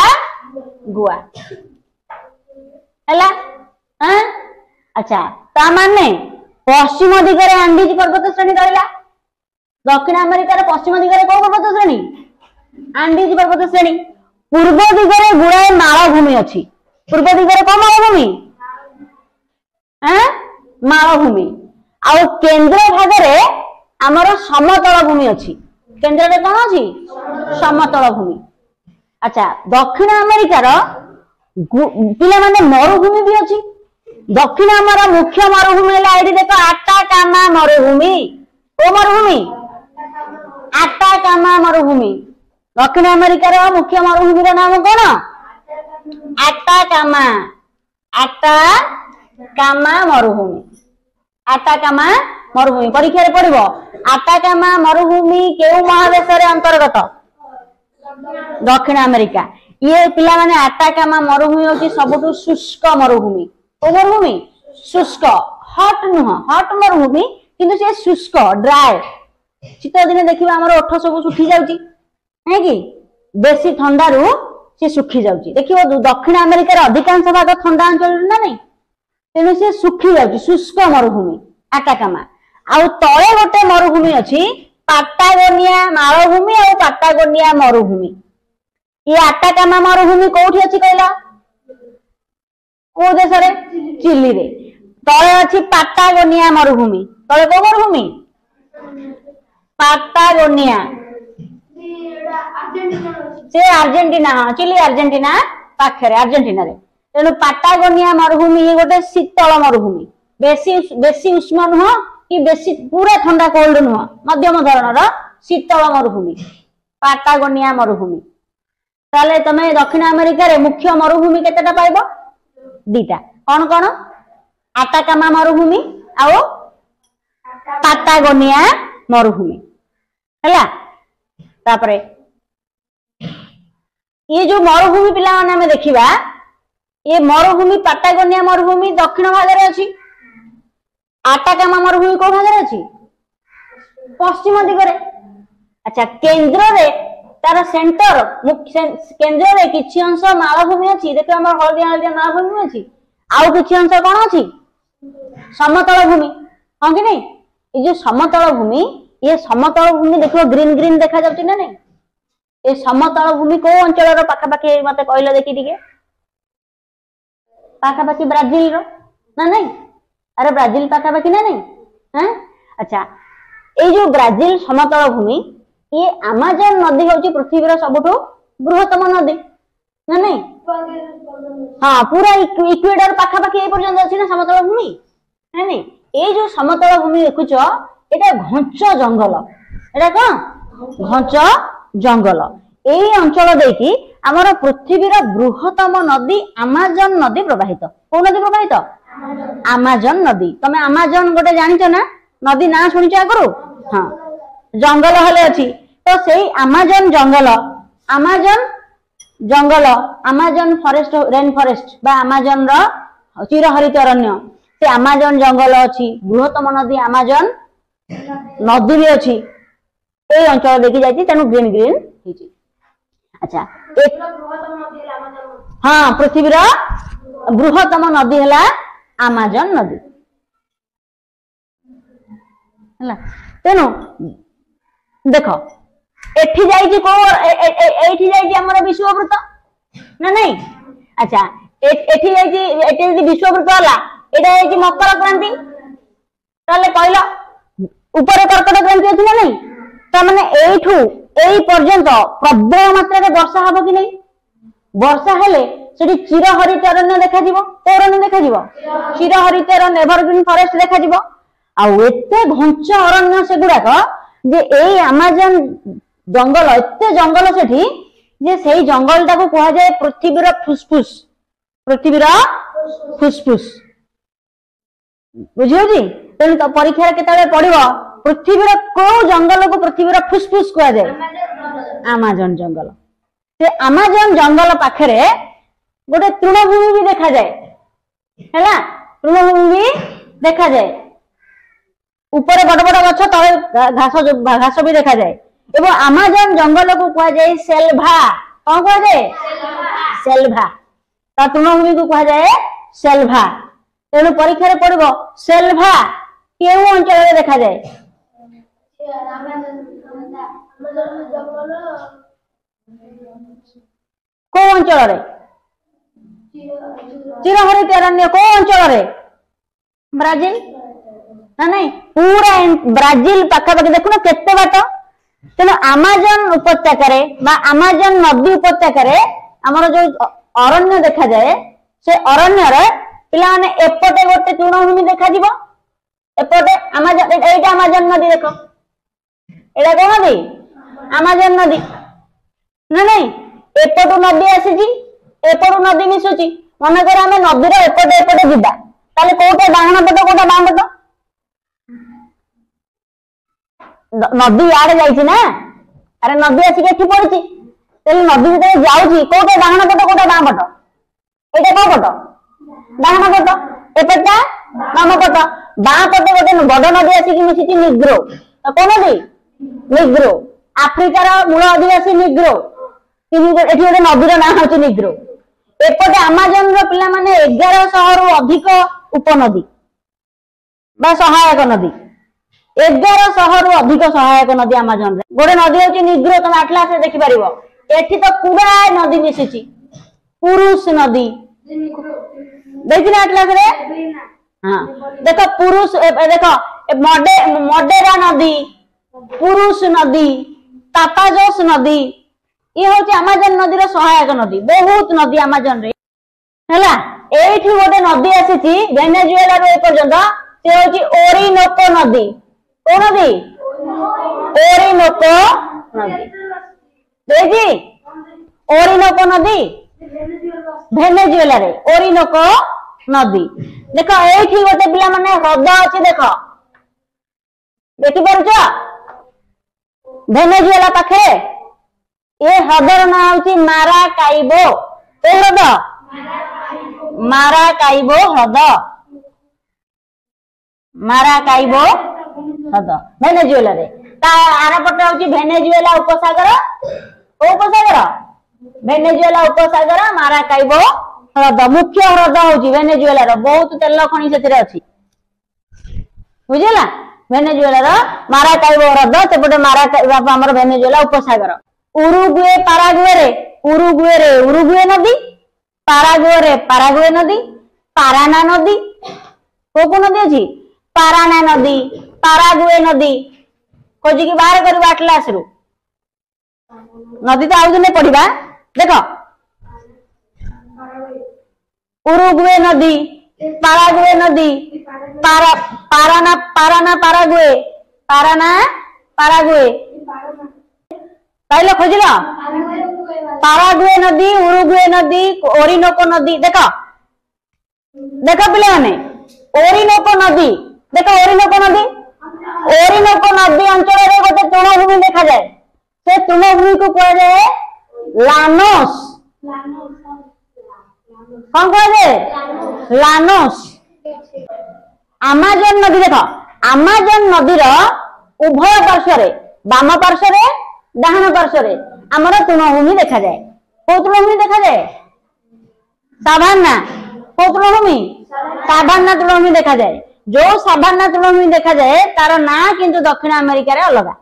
गुआ हला अच्छा ता माने पश्चिम दिगरे आंडीज पर्वत श्रेणी रहला दक्षिण अमेरिकार पश्चिम दिगरे को पर्वत श्रेणी आंडीज पर्वत श्रेणी पूर्व दिगरे गुड़ाए मालभूमि अछि पूर्व दिगरे को मालभूमि मालभूमि आउ केंद्र भागरे आमर समतल भूमि अछि केंद्र रे कोन अछि समतल भूमि अच्छा दक्षिण अमेरिकार पिला माने मरुभूमि भी अछि दक्षिण आमर मुख्य मरुभूमि है आइडी देखो आटाकामा मरुभूमि ओ मरुभूमि आटाकामा मरुभूमि दक्षिण अमेरिकार मुख्य मरुभूमि नाम कोन आटाकामा मरुभूमि आटाकामा मरुभूमि परीक्षा रे पड़िबो आटाकामा मरुभूमि केउ महादेश रे अंतर्गत दक्षिण अमेरिका ये पिला माने आटाकामा मरुभूमि होची सबुठु शुष्क मरुभूमि ओ मरुभूमि शुष्क हॉट नुह हॉट मरुभूमि किंतु से शुष्क ड्राई शीत दिन देखिबा हमर ओठ सब सुखी जाउची है कि बेसी ठंडा रु से सुखी जाउची देखिबो दक्षिण अमेरिकार अधिकांश भाग ठंडा अंचल ना नहीं तेणु से सुखी जाउची शुष्क मरुभूमि आटाकामा आउ तळे गोटे मरुभूमि अछि पाटागोनिया मालभूमि और पाटागोनिया मरुभूमि ये आटाकामा मरुभूमि कोठी अछि कहला को देश रे चिली रे तळे अछि पाटागोनिया मरुभूमि तळे को मरुभूमि पाटागोनिया से अर्जेंटीना हाँ चिली अर्जेंटीना पाखरे अर्जेंटीना रे तेणु पाटागोनिया मरुभूमि ये गोटे शीतल मरुभूमि बेसी उष्म नुह कि बेसी पूरा ठंडा कोल्ड नुह मध्यम धरणर शीतल मरुभूमि पाटागोनिया मरुभूमि ताले तमे दक्षिण अमेरिका रे मुख्य मरुभूमि केतेटा पाइबो दीटा कौन कौन आटाकामा मरुभूमि आउ पाटागोनिया मरुभूमि हैला तापरे ये जो मरुभूमि पिला माने हमें देखिबा ये मरुभूमि पाटागोनिया मरुभूमि दक्षिण भाग रे अछि आटाकामा मरुभूमि को भाग अच्छी पश्चिम दिगरे। अच्छा केंद्र रे तार सेंटर केंद्र रे किछि अंश मालभूमि अछि देखो हमर हळदिया हळदिया मालभूमि अछि आउ किछि अंश कोन अछि समतल भूमि हां कि नहीं ये जो समतल भूमि ये समतल भूमि देखो ग्रीन ग्रीन देखा जाउछि ना नहीं ये समतल भूमि को अंचल रो पाखा पाखी मते कहले देखि दिके पाखा पाखी ब्राजील रो ना नहीं अरे ब्राजील पाखा पाखी ना नहीं हैं। अच्छा ये जो ब्राजील समतल भूमि ये अमेजन नदी होची पृथ्वी रो सबुठु बृहत्तम नदी ना नहीं हाँ पूरा इक्वेटर पाखा पाखी ए पर्यंत अछि ना समतल भूमि ना नहीं ये जो समतल भूमि देखुचो एटा घंच जंगल एटा कोन घंच जंगल एई अंचल देकी हमर पृथ्वी रो बृहत्तम नदी अमेजन नदी प्रवाहित को नदी प्रवाहित अमेजन नदी तमे अमेजन गोटे जानिचो ना नदी ना सुनिचो आगरो हाँ जंगल हेले अछि तो सेई अमेजन जंगल अमेजन फॉरेस्ट रेन फॉरेस्ट बा अमेजन रो चिरहरित अरण्य से अमेजन जंगल अछि बृहत्तम नदी अमेजन नदी भी अछि ए अंचल देखि जाइछि तेनु ग्रीन ग्रीन हिछि। अच्छा एक हाँ पृथ्वी रो बृहत्तम नदी हला अमेजन नदी हला तेनु देख एठी जाइछि को एठी जाइछि हमर विश्ववृत्त ना नहीं। अच्छा एठी जाइछि एठी यदि विश्ववृत्त हला एटा जाइछि मकर क्रांति ताले कहला ऊपर कर्कट क्रांति अछि ना नहीं त माने एठू एई पर्यंत प्रबल मात्रा रे वर्षा हबो कि नहीं वर्षा हेले सेठी चिरहरित अरण्य देखा जिवो अरण्य देखा जिवो चिरहरित अरण्य एवरग्रीन फॉरेस्ट देखा जिवो आ एते घंच अरण्य सेगुडाक जे एई अमेजन जंगल एते जंगल सेठी जे सेई जंगल टाको कहा जाय पृथ्वीर फुसफुस बुझियो जी तेन तो परीक्षा केताले पढिबो पृथ्वीर को जंगल को पृथ्वीर फुसफुस कहा जाय अमेजन जंगल से अमेजन जंगल पाखरे गोटे तृणभूमि भी देखा जाए हैला तृणभूमि भी देखा जाए ऊपर बड़ बड़ गछ तले घास भी देखा जाए एवं अमेजन जंगल को कहा जाए सेल्भा कौन कहा जाए सेल्भा ता तृणभूमि को कहा जाए सेल्भा तेणु परीक्षा पड़ो सेल्भा केउ अंचल देखा जाए को अंचल चिरहरित अरण्य को अंचल ब्राजिल ना नहीं पूरा ब्राजिल पाखापाखि देखुन केते बाट तेणु अमेजन उपत्यका अमेजन नदी उपत्यका आमर जो अरण्य देखा जाए से अरण्य पिला माने एपटे गोटे तृणभूमि देखा जिवो एपटे अमेजन एटा अमेजन नदी देखो एटा कोन नदी अमेजन नदी ना नहीं एपटू नदी आसीची एपटू नदी मिसुची मन कर आमे नदी रो एपटे एपटे जिबा ताले कोटा डाहण पट कोटा बाम पट नदी याडे जाइछि ना अरे नदी आसी के पड़छि तेल नदी जे जाउछि कोटा डाहण पट कोटा बाम पट एटा को पट डाहण पट एपटा बाम पट बाम पट गोटे बड़ नदी आसी कि मिसिछि निग्रो तो कोन नदी निग्रो आफ्रिकार मूल आदिवासी निग्रो एठी गोटे नदीर ना होछि निग्रो एपटे अमेजन रो पिला माने 1100 रु अधिक उपनदी बा सहायक नदी 1100 रु अधिक सहायक नदी अमेजन रे गोटे नदी होछि निग्रो तुम अटलास रे देखि परिबो एठी तो पूरा नदी मिसिछि पुरुष नदी देखिना अटलास रे हां देखो पुरुष देखो मडेरा नदी पुरुष नदी तापाजोस नदी ये होची अमेजन नदी रो सहायक नदी बहुत नदी अमेजन रे हैला एठी गोटे नदी आसीची वेनेजुएला रो ए पर्यंत से होची ओरिनोको नदी कोन नदी ओरिनोको नदी देखी ओरिनोको नदी वेनेजुएला रे ओरिनोको नदी देखो एठी गोटे पिला माने हृद अछि देखो देखि परछ वेनेजुएला पाखे ये हृदर ना होची माराकाइबो ए हृद माराकाइबो हृद ମାରାକାଇବୋ ହ୍ରଦ ଭେନେଜୁଏଲାରେ। ତା ଆରପଟେ ହଉଛି ଭେନେଜୁଏଲା ଉପସାଗର। କୋଉ ଉପସାଗର? ଭେନେଜୁଏଲା ଉପସାଗର ମାରାକାଇବୋ ହ୍ରଦ। ମୁଖ୍ୟ ହ୍ରଦ ହଉଛି ଭେନେଜୁଏଲାର, ବହୁତ ତେଲ ଖଣି ସେଥିରେ ଅଛି, ବୁଝିଲା। ଭେନେଜୁଏଲାର ମାରାକାଇବୋ ହ୍ରଦ, ସେପଟେ ମାରାକାଇବୋ ଆମର ଭେନେଜୁଏଲା ଉପସାଗର। ଉରୁଗୁଏ ପାରାଗୁଏରେ ଉରୁଗୁଏ ନଦୀ, ପାରାଗୁଏରେ ପାରାଗୁଏ ନଦୀ, ପାରାନା ନଦୀ। କୋଉ ନଦୀ ଅଛି? ପାରାନା ନଦୀ, ପାରାଗୁଏ ନଦୀ। ଖୋଜିକି ବାହାର କରିବା ଆଟଲାସ ରୁ। ନଦୀ ତ ଆଉ ଦିନେ ପଢିବା। ଦେଖ ଉରୁଗୁଏ ନଦୀ, ପାରାଗୁଏ ନଦୀ, ପାରାନା ପାରାଗୁଏ, ପାରାନା ପାରାଗୁଏ। ପାଇଲ ଖୋଜିଲ? ପାରାଗୁଏ ନଦୀ, ଉରୁଗୁଏ ନଦୀ, ଓରିନୋକୋ ନଦୀ। ଦେଖ ଦେଖ ପିଲାମାନେ, ଓରିନୋକୋ ନଦୀ। ଦେଖ ଓରିନୋକୋ ନଦୀ, ଓରିନୋକୋ ନଦୀ ଅଞ୍ଚଳରେ ଗୋଟେ ତୃଣଭୂମି ଦେଖାଯାଏ। ସେ ତୃଣଭୂମିକୁ କୁହାଯାଏ ଲାନୋସ୍। କଣ କୁହାଯାଏ? ଲାନୋସ୍। ଆମାଜନ ନଦୀ, ଦେଖ ଆମାଜନ ନଦୀର ଉଭୟ ପାର୍ଶ୍ୱରେ, ବାମ ପାର୍ଶ୍ୱରେ ଡାହାଣ ପାର୍ଶ୍ୱରେ ଆମର ତୃଣଭୂମି ଦେଖାଯାଏ। କୋଉ ତୃଣଭୂମି ଦେଖାଯାଏ? ସାଭାନା। କୋଉ ତୃଣଭୂମି? ସାଭାନା ତୃଣଭୂମି ଦେଖାଯାଏ। ଯୋଉ ସାଭାନା ତୃଣଭୂମି ଦେଖାଯାଏ ତାର ନାଁ କିନ୍ତୁ ଦକ୍ଷିଣ ଆମେରିକାରେ ଅଲଗା।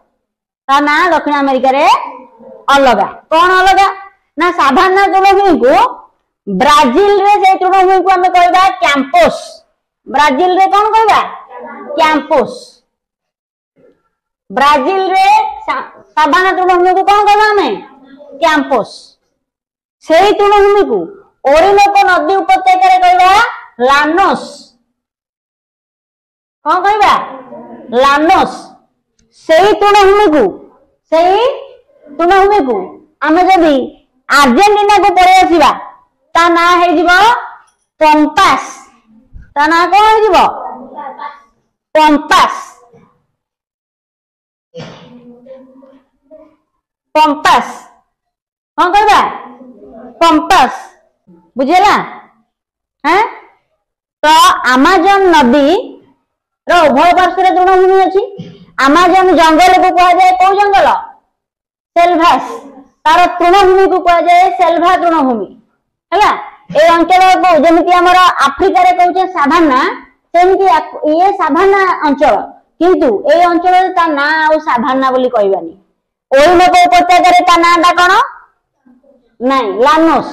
ତା ନାଁ ଦକ୍ଷିଣ ଆମେରିକାରେ ଅଲଗା। କଣ ଅଲଗା? ନା ସାଭାନା ତୃଣଭୂମିକୁ ବ୍ରାଜିଲରେ ସେ ତୃଣଭୂମିକୁ ଆମେ କହିବା କ୍ୟାମ୍ପୋସ୍। ବ୍ରାଜିଲରେ କଣ କହିବା? କ୍ୟାମ୍ପୋସ୍। ବ୍ରାଜିଲରେ ସାଭାନା ତୃଣଭୂମିକୁ କଣ କହିବା ଆମେ? କ୍ୟାମ୍ପୋସ୍। ସେଇ ତୃଣଭୂମିକୁ ଓରିନୋକୋ ନଦୀ ଉପତ୍ୟକାରେ କହିବା ଲାନୋସ୍। କଣ କହିବା? ଲାନୋସ୍। ସେଇ ତୃଣଭୂମିକୁ ଆମେ ଯଦି ଆର୍ଜେଣ୍ଟିନାକୁ ପଳେଇ ଆସିବା ତା ନାଁ ହେଇଯିବ ପମ୍ପାସ୍। ତା ନାଁ କଣ ହେଇଯିବ? ପମ୍ପାସ୍। ପମ୍ପାସ୍। କଣ କହିବା? ପମ୍ପାସ୍। ବୁଝିଲା? ତ ଆମାଜନ ନଦୀ ର ଉଭୟ ପାର୍ଶ୍ୱରେ ତୃଣଭୂମି ଅଛି। ଆମାଜନ ଜଙ୍ଗଲକୁ କୁହାଯାଏ କୋଉ ଜଙ୍ଗଲ? ସେଲଭାସ୍। ତାର ତୃଣଭୂମିକୁ କୁହାଯାଏ ସେଲଭା ତୃଣଭୂମି। ହେଲା, এই ଅଞ୍ଚଳକୁ ଯେମିତି ଆମର ଆଫ୍ରିକାରେ କହୁଛେ ସାଭାନା, ସେମିତି ଇଏ ସାଭାନା ଅଞ୍ଚଳ, କିନ୍ତୁ এই ଅଞ୍ଚଳରେ ତା ନାଁ ଆଉ ସାଭାନା ବୋଲି କହିବାନି। ଓରିନୋକୋ ଉପତ୍ୟକାରେ ତା ନାଁଟା କଣ? ନାଇଁ, ଲାନୋସ୍।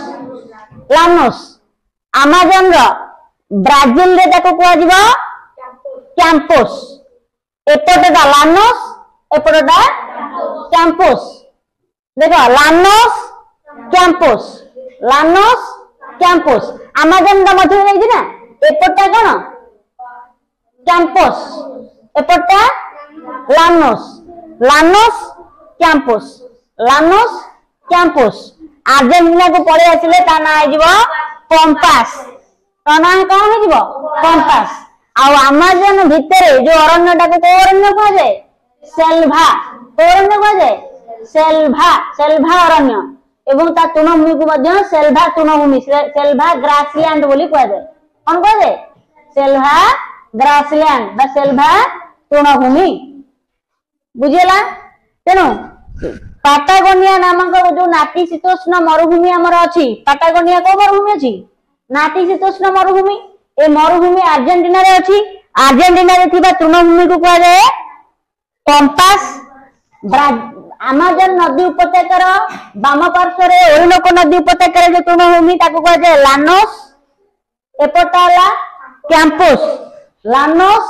ଲାନୋସ୍। ଆମାଜନର ବ୍ରାଜିଲରେ ତାକୁ କୁହାଯିବ କ୍ୟାମ୍ପୋସ୍। ଏପଟଟା ଲାନୋସ୍, ଏପଟଟା କ୍ୟାମ୍ପୋସ୍। ଦେଖ ଲାନୋସ୍ କ୍ୟାମ୍ପୋସ୍, ଲାନୋସ୍ କ୍ୟାମ୍ପୋସ୍। ଆମାଜନଟା ମଝିରେ ରହିଛି ନା, ଏପଟଟା କଣ? କ୍ୟାମ୍ପୋସ୍, ଏପଟଟା ଲାନୋସ୍। ଲାନୋସ୍ କ୍ୟାମ୍ପୋସ୍, ଲାନୋସ୍ କ୍ୟାମ୍ପୋସ୍। ଆର୍ଜେଣ୍ଟିନାକୁ ପଳେଇ ଆସିଲେ ତା ନାଁ ହେଇଯିବ ପମ୍ପାସ୍। ତା ନାଁ କଣ ହେଇଯିବ? ପମ୍ପାସ୍। ଆଉ ଆମାଜନ ଭିତରେ ଯୋଉ ଅରଣ୍ୟଟାକୁ କୋଉ ଅରଣ୍ୟ କୁହାଯାଏ? ସେଲଭା। କୋଉ ଅରଣ୍ୟ କୁହାଯାଏ? ସେଲଭା। ସେଲଭା ଅରଣ୍ୟ। ଏବଂ ତା ତୃଣଭୂମିକୁ ମଧ୍ୟ ସେଲଭା ତୃଣଭୂମି, ସେଲଭା ଗ୍ରାସଲ୍ୟାଣ୍ଡ ବୋଲି କୁହାଯାଏ। କଣ କୁହାଯାଏ? ସେଲଭା ଗ୍ରାସଲ୍ୟାଣ୍ଡ ବା ସେଲଭା ତୃଣଭୂମି। ବୁଝିଲା? ତେଣୁ ପାଟାଗୋନିଆ ନାମକ ଯୋଉ ନାତିଶୀତୋଷ୍ଣ ମରୁଭୂମି ଆମର ଅଛି, ପାଟାଗୋନିଆ କୋଉ ମରୁଭୂମି ଅଛି? ନାତିଶୀତୋଷ୍ଣ ମରୁଭୂମି। ଏ ମରୁଭୂମି ଆର୍ଜେଣ୍ଟିନାରେ ଅଛି। ଆର୍ଜେଣ୍ଟିନାରେ ଥିବା ତୃଣଭୂମିକୁ କୁହାଯାଏ ପମ୍ପାସ୍। ଆମାଜନ ନଦୀ ଉପତ୍ୟକାର ବାମ ପାର୍ଶ୍ୱରେ ଓରିନୋକୋ ନଦୀ ଉପତ୍ୟକାରେ ଯୋଉ ତୃଣଭୂମି ତାକୁ କୁହାଯାଏ ଲାନୋସ୍। ଏପଟଟା ହେଲା କ୍ୟାମ୍ପୋସ୍। ଲାନୋସ୍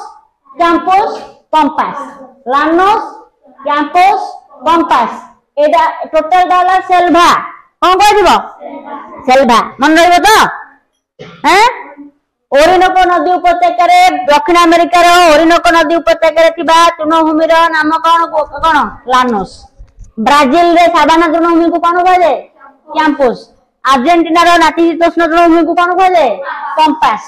କ୍ୟାମ୍ପୋସ୍ ପମ୍ପାସ୍। ଲାନୋସ୍ କ୍ୟାମ୍ପୋସ୍ ପମ୍ପାସ୍। ଏଇଟା ଟୋଟାଲଟା ହେଲା ସେଲଭା। କଣ କୁହାଯିବ? ସେଲଭା। ମନେ ରହିବ ତ? ଓରିନୋକୋ ନଦୀ ଉପତ୍ୟକାରେ, ଦକ୍ଷିଣ ଆମେରିକାର ଓରିନୋକୋ ନଦୀ ଉପତ୍ୟକାରେ ଥିବା ତୃଣଭୂମିର ନାମ କଣ? କଣ? ଲାନୋସ୍। ବ୍ରାଜିଲରେ ସାଭାନା ତୃଣଭୂମିକୁ କଣ କୁହାଯାଏ? କ୍ୟାମ୍ପୋସ୍। ଆର୍ଜେଣ୍ଟିନାର ନାତିଶୀତୋଷ୍ଣ ତୃଣଭୂମିକୁ କଣ କୁହାଯାଏ? ପମ୍ପାସ୍।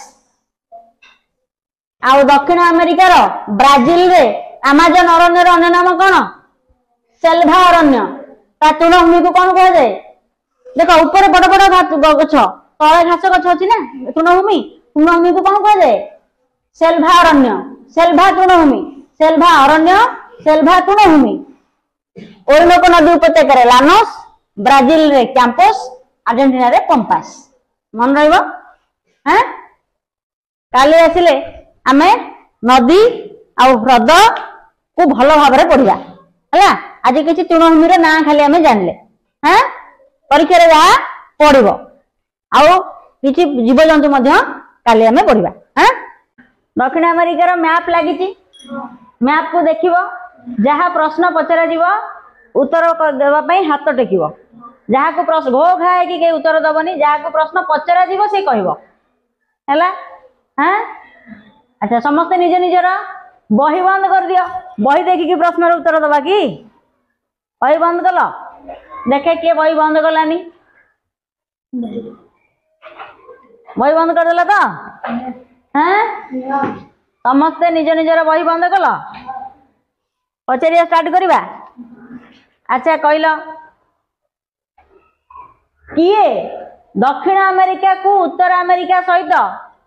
ଆଉ ଦକ୍ଷିଣ ଆମେରିକାର ବ୍ରାଜିଲରେ ଆମାଜନ ଅରଣ୍ୟର ଅନ୍ୟ ନାମ କଣ? ସେଲଭା ଅରଣ୍ୟ। ତା ତୃଣଭୂମିକୁ କଣ କୁହାଯାଏ? ଦେଖ ଉପରେ ବଡ ବଡ ଗଛ, ତଳେ ଘାସ ଗଛ ଅଛି ନା ତୃଣଭୂମି। ତୃଣଭୂମିକୁ କଣ କୁହାଯାଏ? सेल्भा अरण्य सेल्भा तृणभूमि सेल्भा अरण्य सेल्भा तृणभूमि ओरिनोको नदी उपत्यका लानोस ब्राजिल रे कैंपस अर्जेंटीना रे पंपास मन रहिबो हैं काली आसिले आमे नदी आ ह्रद को भल भाव में पढ़ा है आज किसी तृणभूमि ना खाली आम जानले हाँ परीक्षा जहाँ पढ़ आउ जीवजंतु काली आम पढ़ा हाँ दक्षिण अमेरिकार मैप लगी मैप को देख जहाँ प्रश्न पचरा उत्तर देवाई हाथ टेक जहाँ को प्रश्न घो खाए कि उत्तर दबनी जहाँ को प्रश्न पचरा से कहला हाँ अच्छा समस्ते निज निजर बही बंद कर दियो बही देखिकी प्रश्न उत्तर दबा कि बही बंद कल देखे किए बही बंद कलानी बही बंद करदेला तो हाँ समस्ते निज निजर बही बंद कल पचारिया स्टार्ट करवा अच्छा कहल किए दक्षिण अमेरिका को उत्तर अमेरिका सहित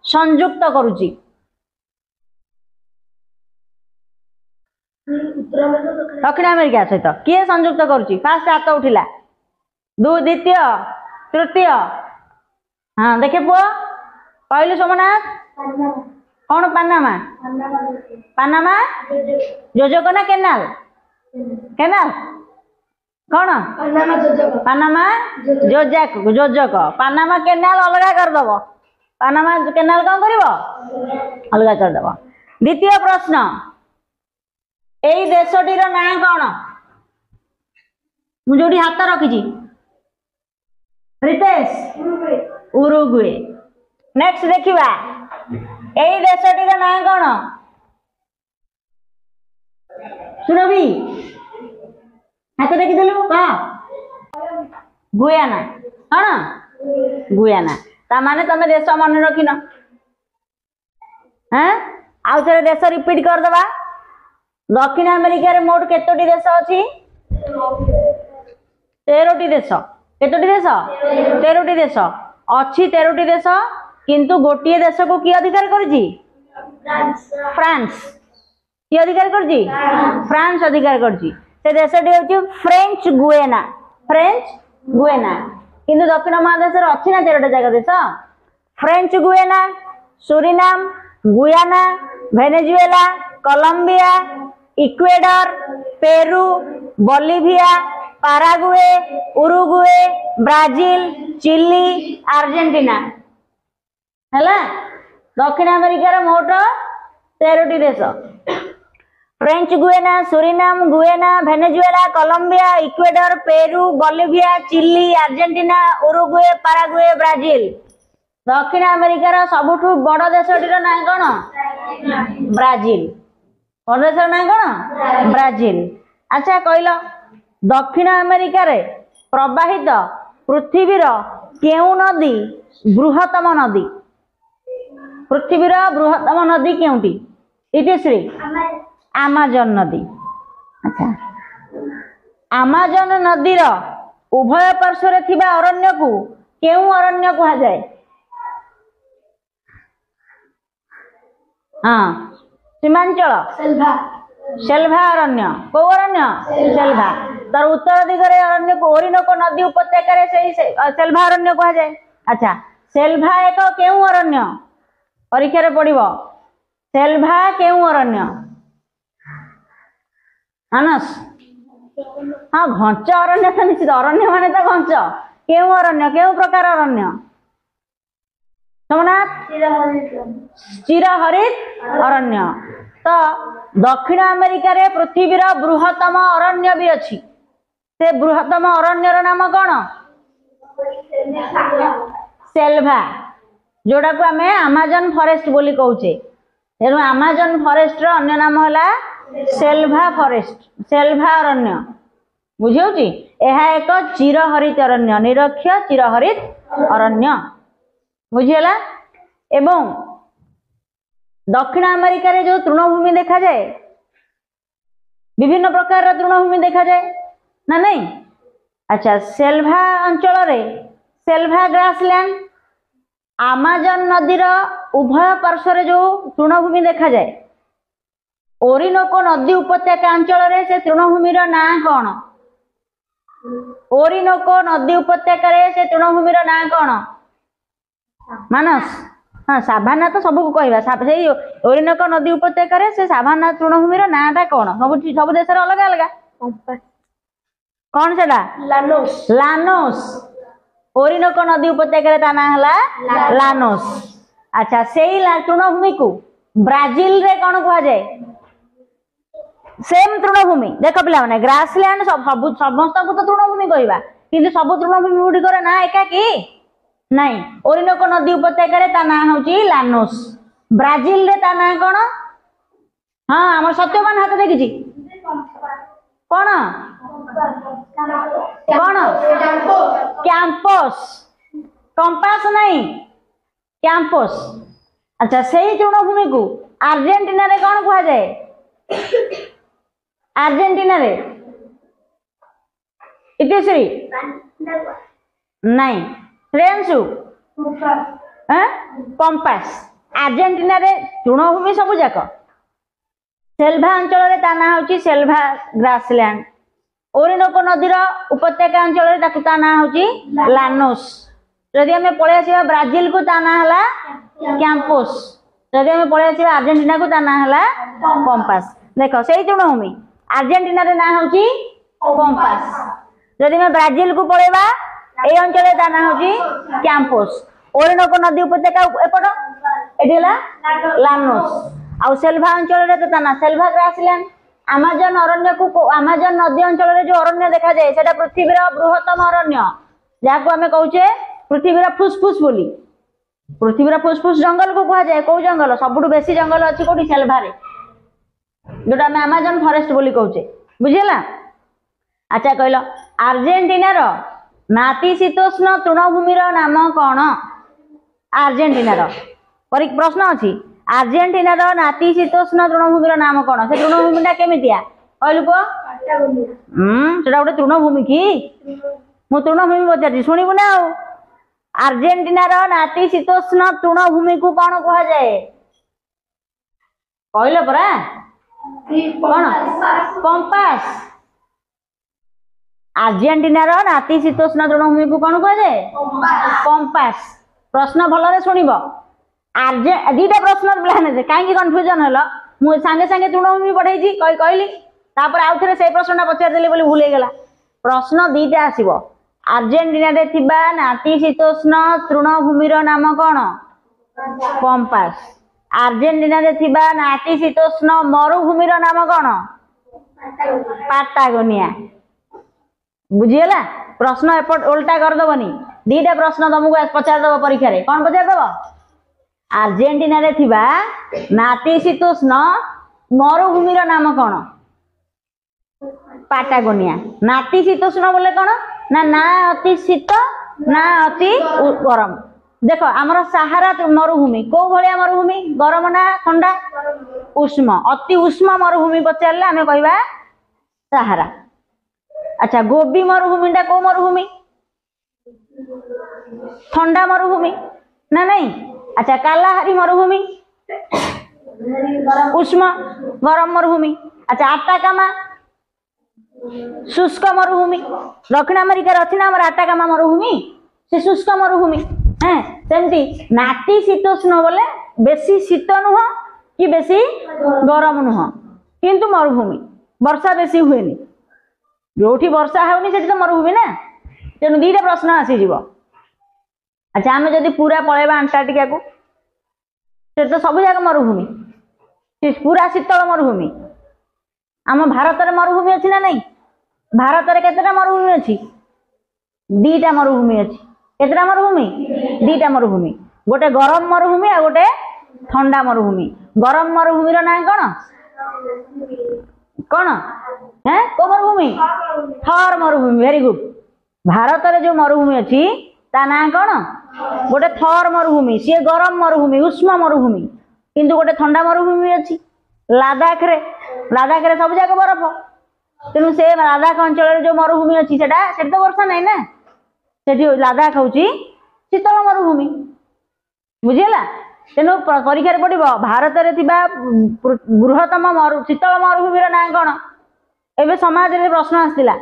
संयुक्त करुची दक्षिण अमेरिका सहित किए संयुक्त करुची फास्ट हाथ उठिला द्वितीय तृतीय हाँ देखे पुओ कहलु सोमनाथ कौन पानामा पानामा जोजक ना केनाल केनाल कौन पानामा जोजक जोजक पानामा केनाल अलग करदब पानामा केनाल कौन कर अलग करदब द्वितीय प्रश्न एई देशटीर ना कौन मुझे हाथ रखी रितेश उरुग्वे नेक्स्ट देखिबा एई देशटीर ना कौन सुरभि हाथ देखीदेलु कह गुयाना कौन गुयाना ता माने तमे देश मन रखिन हाँ आउ थे देश रिपीट करदबा दक्षिण अमेरिका रे मोट केतोटी देश अछि 13टी देश केतोटी देश 13टी देश अछि 13टी देश किंतु गोटिए देश को की अधिकार करछि फ्रांस की अधिकार करछि फ्रांस अधिकार करछि से देशटी होछि फ्रेंच गुयाना किंतु दक्षिण महादेश रे अछि ना 13टा जगह देश French Guiana Suriname Guyana Venezuela Colombia Ecuador Peru Bolivia Paraguay Uruguay Brazil Chile Argentina हैला दक्षिण अमेरिकार मोट 13टी देश French Guiana Suriname Guyana Venezuela Colombia Ecuador Peru Bolivia Chile Argentina Uruguay Paraguay Brazil दक्षिण अमेरिकार सबुठु बड़ देशटीर ना कौन ब्राजिल बड़ देशर ना कौन ब्राजिल अच्छा कहल दक्षिण अमेरिका रे प्रवाहित पृथ्वीर केउ नदी बृहत्तम नदी पृथ्वीर बृहत्तम नदी केउटी इतिश्री आमाजन नदी अच्छा आमाजन नदीर उभय पार्श्वर थिबा अरण्य को केउ अरण्य कहा जाए हाँ सीमांचल सेल्भा अरण्य कौ अरण्य सेल्भा तर उत्तर दिगरे अरण्य को ओरिनोको नदी उपत्यका सेल्भा अरण्य कहा जाए अच्छा सेल्भा एक केउ अरण्य परीक्षा रे पड़िबो सेल्भा केउ अरण्य मानस हाँ घंच अरण्य तो निश्चित अरण्य माने तो घंच केउ अरण्य केउ प्रकार अरण्य सोमनाथ चिरहरित अरण्य तो दक्षिण अमेरिका रे पृथ्वीर बृहत्तम अरण्य भी अच्छी से बृहत्तम अरण्यर नाम कौन सेल्भा जोड़ा को आमे अमेजन फॉरेस्ट बोली कहूचे तेणु अमेजन फॉरेस्ट रो अन्य नाम होला सेल्भा फॉरेस्ट सेल्भा अरण्य बुझियोची एहा एक चिरहरित अरण्य निरक्ष चिरहरित अरण्य बुझीगला एवं दक्षिण अमेरिका रे जो तृणभूमि देखा जाए विभिन्न प्रकार तृणभूमि देखा जाए ना नहीं अच्छा सेल्भा अंचल रे सेल्भा ग्रासलैंड आमाजन नदीर उभय पार्श्वर जो तृणभूमि देखा जाए ओरिनोको नदी उपत्यका अंचल से तृणभूमिर ना कौन ओरिनोको नदी उपत्यका से तृणभूमिर ना कौन मानस हाँ साभाना तो सबको कहवा से ओरिनोको नदी उपत्यका से साभाना तृणभूमिर नाटा कौन सब देश अलग अलग कौन से लानोस लानोस ओरिनोको नदी उपत्यका ता ना हला लानोस अच्छा से तृणभूमि को ब्राजिल रे कौन कह जाए सेम तृणभूमि देख पे ग्रासलैंड समस्त को तो तृणभूमि कहवा कि सब तृणभूमि गुड़िकर ना एका कि नहीं ओरिनोको नदी उपत्यका ता ना हूँ लानोस ब्राजिल रे ता ना कौन हाँ आम सत्यवान हाथ देखी कौन कौन कैंपस कंपास नहीं कैंपस अच्छा से तृणभूमि को आर्जेंटीना रे कौन कह जाए आर्जेंटीना रे इतिश्री नहीं फ्रेंसु कंपास आर्जेंटीना रे तृणभूमि सब जाक सेल्भा अंचल रे ता ना होची सेल्भा ग्रासलैंड ओरिनोको नदीर उपत्यका अंचल रे ताकू ता ना होची लानोस जदि हमें पळे आसीबा ब्राजिल को ता ना हला कैंपस जदि हमें पळे आसीबा अर्जेंटीना को ता ना हला कंपास देखो सेही तृणभूमि अर्जेंटीना रे ना होची कंपास जदि मैं ब्राजिल को पळेबा ए अंचल ता ना होची कैंपस ओरिनोको नदी उपत्यका एपट एडिला लानोस आउ सेल्भा अंचल रे तो ता सेल्भा ग्रासलैंड आमाजन अरण्य को आमाजन नदी अंचल रे जो अरण्य देखा जाए सेटा पृथ्वीर बृहत्तम अरण्य जाको आमे कहूचे पृथ्वीर फुसफुस बोली पृथ्वीर फुसफुस जंगल को कहा जाए कौ जंगल सबुठु बेसी जंगल अच्छी कोठी सेल्भा रे जोटा आमे आमाजन फॉरेस्ट बोली कहूचे बुझिला अच्छा कहलो आर्जेंटीना रो नातिशीतोष्ण तृणभूमिर नाम कौन आर्जेंटीना रो प्रश्न अच्छी आर्जेंटीना रो नातिशीतोष्ण तृणभूमिर नाम कौन से तृणभूमिटा केमितिया कहलु को सेटा गोटे तृणभूमि कि मु तृणभूमि पचारि शुणिबु ना आर्जेंटीना रो नातिशीतोष्ण तृणभूमि को कौन कह जाए कहले परा कौन कंपास आर्जेंटीना रो नातिशीतोष्ण तृणभूमि को कौन कह जाए कंपास प्रश्न भलरे शुणिबो दीटा प्रश्न पिलाने कहीं कन्फ्यूजन है मुझे सांगे सांगे तृणभूमि पढ़ाई कहली तापर आउ थे से प्रश्न पचारदेली बोली भूल गला प्रश्न दीटा आसीबो आर्जेंटीना रे थिबा नातिशीतोष्ण तृणभूमिर नाम कौन कंपास आर्जेंटीना रे थिबा नातिशीतोष्ण मरुभूमिर नाम कौन पाटागोनिया बुझीगला प्रश्न एपट उल्टा करदबनी दीटा प्रश्न तुमको पचारदब परीक्षा रे कौन पचारदब आर्जेंटीना रे थिबा नातिशीतोष्ण मरुभूमिर नाम कौन पाटागोनिया नातिशीतोष्ण बोले कौन ना ना अति शीत ना अति गरम देख आमर सहारा मरुभूमि कौ भलिया मरुभूमि गरम ना ठंडा उष्म अति उष्म मरुभूमि पचारे आम कहवा सहारा अच्छा गोबी मरुभूमिटा कौ मरुभूमि ठंडा मरुभूमि ना नहीं अच्छा कालाहारी मरुभूमि उष्म गरम मरुभूमि अच्छा आटाकामा शुष्क मरुभूमि दक्षिण अमेरिका अच्छी ना आटाकामा मरुभूमि से शुष्क मरुभूमि हैं सेमती नातिशीतोष्ण बोले बेसी शीत नुह कि बेसी गरम नुह किंतु मरुभूमि वर्षा बेसी हुएनि जोठी वर्षा होनी सेठी तो मरुभूमि ना तेणु दीटा प्रश्न आसीज अच्छा आम जदि पूरा पलैबा अंटार्कटिका को तो सब जाक मरुभूमि पूरा शीतल मरुभूमि आम भारत में मरुभूमि अच्छी ना नहीं भारत में केतेटा मरुभूमि अच्छी दीटा मरुभूमि अच्छी केतेटा मरुभूमि दीटा मरुभूमि गोटे गरम मरुभूमि आ गोटे ठंडा मरुभूमि गरम मरुभूमिर ना कौन कौन है को मरुभूमि थर मरुभूमि वेरी गुड भारत में जो मरुभूमि अच्छी ता ना कौन गोटे थर मरुभूमि सी गरम मरुभूमि उष्म मरुभूमि किंतु गोटे ठंडा मरुभूमि अच्छी लद्दाख रे सब जाक बरफ तेणु से लद्दाख अंचल जो मरुभूमि अच्छी से तो वर्षा नहीं ना से लद्दाख हूँ शीतल मरुभूमि बुझीगला तेणु परीक्षा पड़ो भारत में बृहत्तम शीतल मरुभूमि ना कौन एवं समाज रे प्रश्न आसला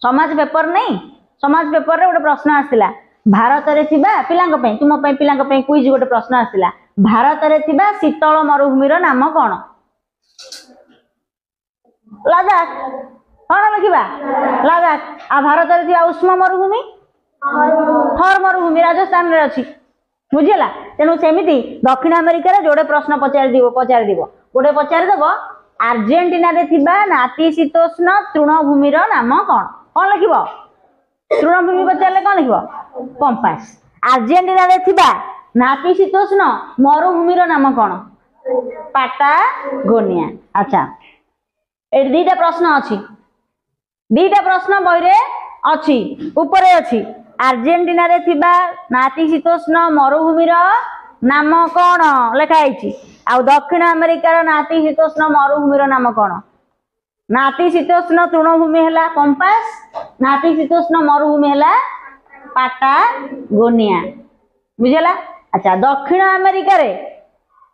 समाज पेपर नहीं समाज पेपर रे गोटे प्रश्न आसला भारत में पिला तुम पिला क्विज गोटे प्रश्न आसला भारत में शीतल मरुभूमि नाम कौन लद्दाख कौन लिखा लद्दाख आ भारत में उष्म मरुभूमि थर मरुभूमि राजस्थान रे अच्छी बुझीला तेणु सेमती दक्षिण अमेरिका जोड़े प्रश्न पचार गोटे पचारिदेव आर्जेंटीना रे थिबा नातिशीतोष्ण तृणभूमि नाम कौन कौन लिख तृणभूमि पचारे कौन लिख पंपास आर्जेंटीना रे थिबा नातिशीतोष्ण मरुभूमि नाम कौन पाटागोनिया अच्छा ए दीटा प्रश्न अच्छी दीटा प्रश्न बही रे अच्छी ऊपर अच्छी आर्जेंटीना रे थिबा नातिशीतोष्ण मरुभूमि नाम कौन लिखाई आ दक्षिण अमेरिकार नातिशीतोष्ण मरुभूमि नाम कौन नातिशीतोष्ण तृणभूमि है पंपास नातिशीतोष्ण मरुभूमि है पाटागोनिया बुझला अच्छा दक्षिण अमेरिका रे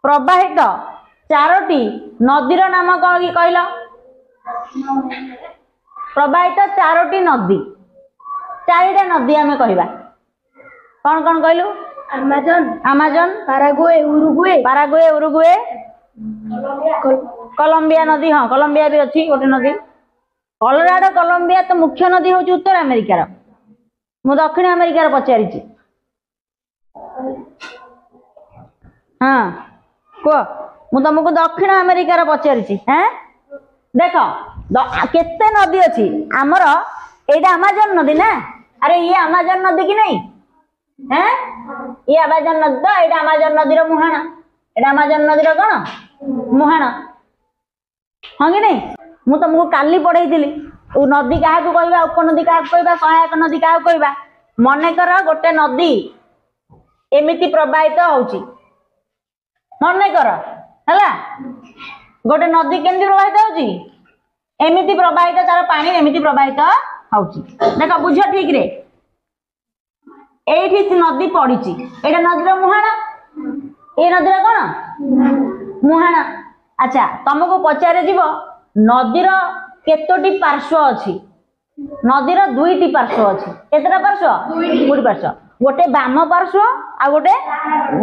प्रवाहित चारोटी नदीर नाम कौन कि कहल प्रवाहित चारोटी नदी चारिटा नदी आमे कहबा कौन कौन कहलु अमेज़न पारागुए उरुगुए कोलंबिया नदी हाँ कोलंबिया भी अच्छी गोटे नदी कोलोराडो कोलंबिया तो मुख्य नदी हूँ उत्तर अमेरिकार मु दक्षिण अमेरिकार पचारि हाँ कह मु तुमको दक्षिण अमेरिकार पचारि हाँ देख केते नदी अच्छी आमर एटा अमेज़न नदी ना अरे ये अमेज़न नदी कि नहीं हैं ये अमेज़न नदी तो एटा अमेज़न नदी मुहाण एटा अमेज़न नदी कौन मुहाण हाँ कि नहीं मु तुमको काली पढ़ाई नदी क्या कहवा उपनदी क्या कहवा सहायक नदी क्या कहवा मनकर गोटे नदी एमिति प्रवाहित होची मनकर है गोटे नदी केमती प्रवाहित होची एमिति प्रवाहित तार पानी एमिति प्रवाहित होची देख बुझ ठीक रे एठी नदी पड़ी एटा नदीर मुहाण ए नदीर कौन मुहाण अच्छा तुमको पचारे जीव नदीर केतोटी पार्श्व अच्छी नदीर दुईटी पार्श्व अच्छी केतटा पार्श्व दुईटी पार्श्व गोटे बाम पार्श्व आ गोटे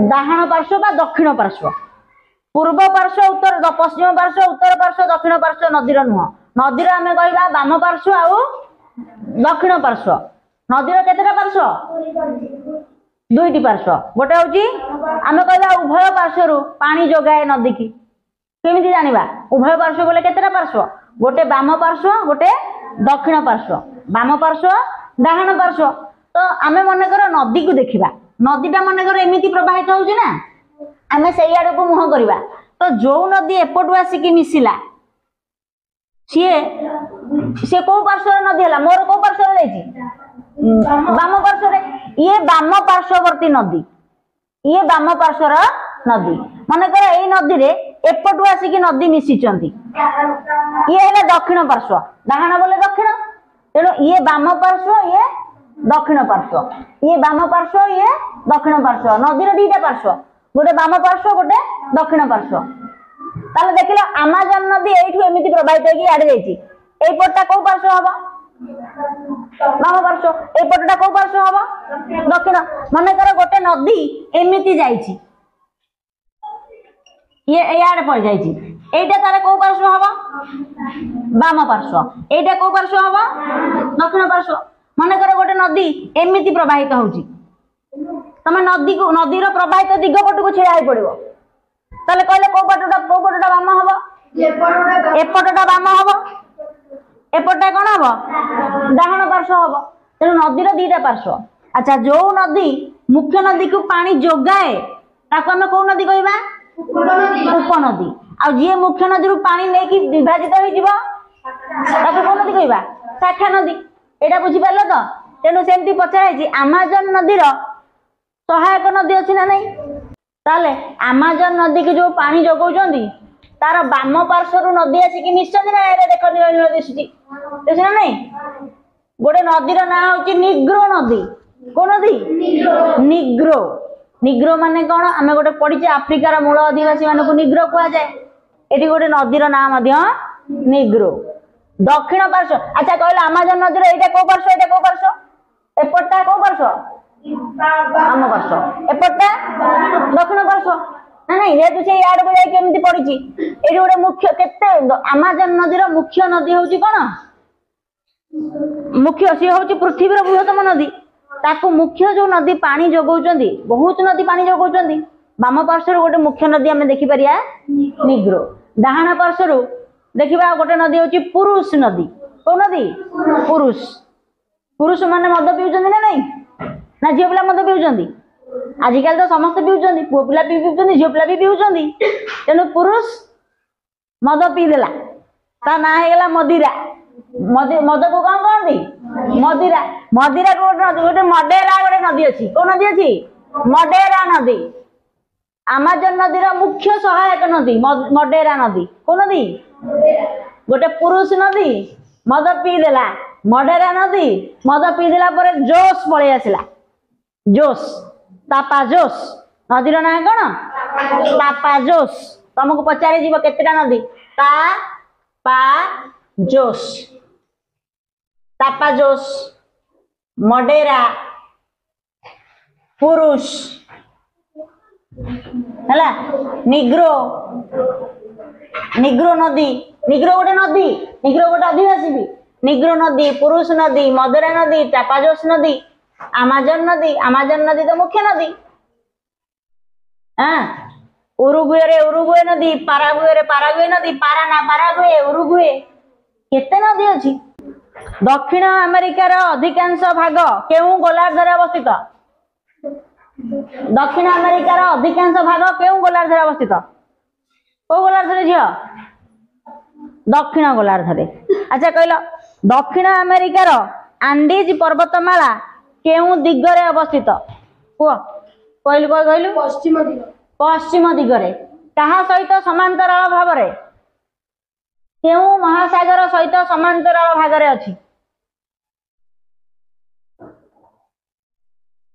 डाहाण पार्श्व बा दक्षिण पार्श्व पूर्व पार्श्व उत्तर पश्चिम पार्श्व उत्तर पार्श्व दक्षिण पार्श्व नदीर नुह नदीर आमे कहबा बाम पार्श्व आउ दक्षिण पार्श्व नदीर केतटा पार्श्व दुईटी पार्श्व गोटे हूँ आमे कहबा उभय पार्श्व पानी जोगाए नदी की केमिति जानिबा उभय पार्श्व बोले केतटा पार्श्व गोटे बाम पार्श्व गोटे दक्षिण पार्श्व बाम पार्श्व डाहाण पार्श्व तो आमे मनकर नदी को देखिबा नदीटा मनकर एमिति प्रवाहित होउची ना आमे सेई आडो को मुह करबा तो जो नदी एपटू आसिकी मिसिला सी को पार्श्व नदी है मोर को पार्श्व बाम पार्श्व ये बाम पार्श्ववर्ती नदी ये बाम पार्श्वर नदी मनकर यही नदी रे एपटू आसिकी नदी मिशिचंती ये है दक्षिण पार्श्व डाहाण बोले दक्षिण तेणु ये बाम पार्श्व ये दक्षिण पार्श्व ये बाम पार्श्व ये दक्षिण पार्श्व नदीर दीटा पार्श्व गोटे बाम पार्श्व गोटे दक्षिण पार्श्व ताले देखिल अमेज़न नदी एठू एमिति प्रवाहित होगी आड़े जाइछि एई पटटा को पार्श्व हबो बाम पार्श्व एई पटटा को पार्श्व हबो दक्षिण मनकर गोटे नदी एमिति जाइछि ये याडे पड़ जाइछि एटा तारे को पार्श्व हबो बाम पार्श्व एटा को पार्श्व हबो दक्षिण पार्श्व मनकर गोटे नदी एमिति प्रवाहित होउछि तमे नदी को नदीर प्रवाहित दिग पटको छेड़ा पड़ो ताले कहले को पटटा बाम हबो एपटटा बाम हबो एपटटा कोन हबो डाहाण पार्श्व हबो तेणु नदीर दीटा पार्श्व अच्छा जो नदी मुख्य नदी को पानी जोगाए ताको हमें को नदी कहबा उपनदी आ जे मुख्य नदी रु पानी लेकी विभाजित होई जिवो ताको को नदी कहबा शाखा नदी एटा बुझी पारलो तो तेणु सेमती पचाराई अमेज़न नदीर सहायक नदी अच्छी ना नहीं ताले अमेज़न नदी की जो पानी जगौचंदी तार बाम पार्श्व नदी आसिकी मिशुचंदी ना एटा देख नील दिसुची ना नहीं गोटे नदीर ना होची निग्रो नदी को नदी निग्रो निग्रो माने कौन आम गोटे पढ़ी आफ्रिकार मूल आदिवासी मानक निग्रो कह जाए एटी गोटे नदीर ना निग्रो दक्षिण पार्श्व अच्छा कहले आमाजन नदीर एटा को पार्श्व एटा को पार्श्व एपटा को पार्श्व आम पार्श्व एपटा दक्षिण पार्श्व ना नहीं जेहेतु से यार को जाई केमिति पड़ी एटी गोटे मुख्य केते आमाजन नदीर मुख्य नदी होची कोन मुख्य सी होची पृथ्वीर बृहत्तम नदी ताकू मुख्य जो नदी पानी जगौचंदी बहुत नदी पानी जगौचंदी वाम पार्श्व गोटे मुख्य नदी आम देखि परिया निग्रो डाहाण पार्श्व देखिबा गोटे नदी होची पुरुष नदी को नदी पुरुष पुरुष माने मद पिउचंदी ना नहीं ना झियो पिला मद पिउचंदी आजिकल तो समस्त पिउचंदी पुओ पिला भी पिउचंदी झियो पिला भी पिउचंदी तेनु पुरुष मद पी देला ता ना हेगला मदिरा मद को कौन कहती मदिरा मदिरा गोटे मडेरा गोटे नदी अच्छी कौ नदी अच्छी मडेरा नदी आमाजन नदीर मुख्य सहायक नदी मडेरा नदी कौ नदी गोटे पुरुष नदी मद पी देला मडेरा नदी मद पी देला पर जोश पलि आसला जोश तापा जोश नदीर ना कौन तापा जोश तुमको पचारि जीव केतेटा नदी ता पा जोश तापा जोश मडेरा पुरुष है निग्रो निग्रो नदी निग्रो गोटे आदिवासी भी निग्रो नदी पुरुष नदी मदेरा नदी टापाजोस नदी आमाजन नदी तो मुख्य नदी हाँ उरुगुए नदी पारागुए नदी पाराना पारागुए उरुगुए केते नदी अच्छी दक्षिण अमेरिकार अधिकांश भाग केउ गोलार्धरे अवस्थित दक्षिण अमेरिकार अधिकांश भाग केउ गोलार्धरे अवस्थित को गोलार्धरे झियो दक्षिण गोलार्धरे अच्छा कहल दक्षिण अमेरिकार आंडीज पर्वतमाला केउ दिगरे अवस्थित कुह कहलु कहलु पश्चिम दिगरे कहा सहित समांतराल भावरे केउ महासागर सहित समांतराल भागरे अछि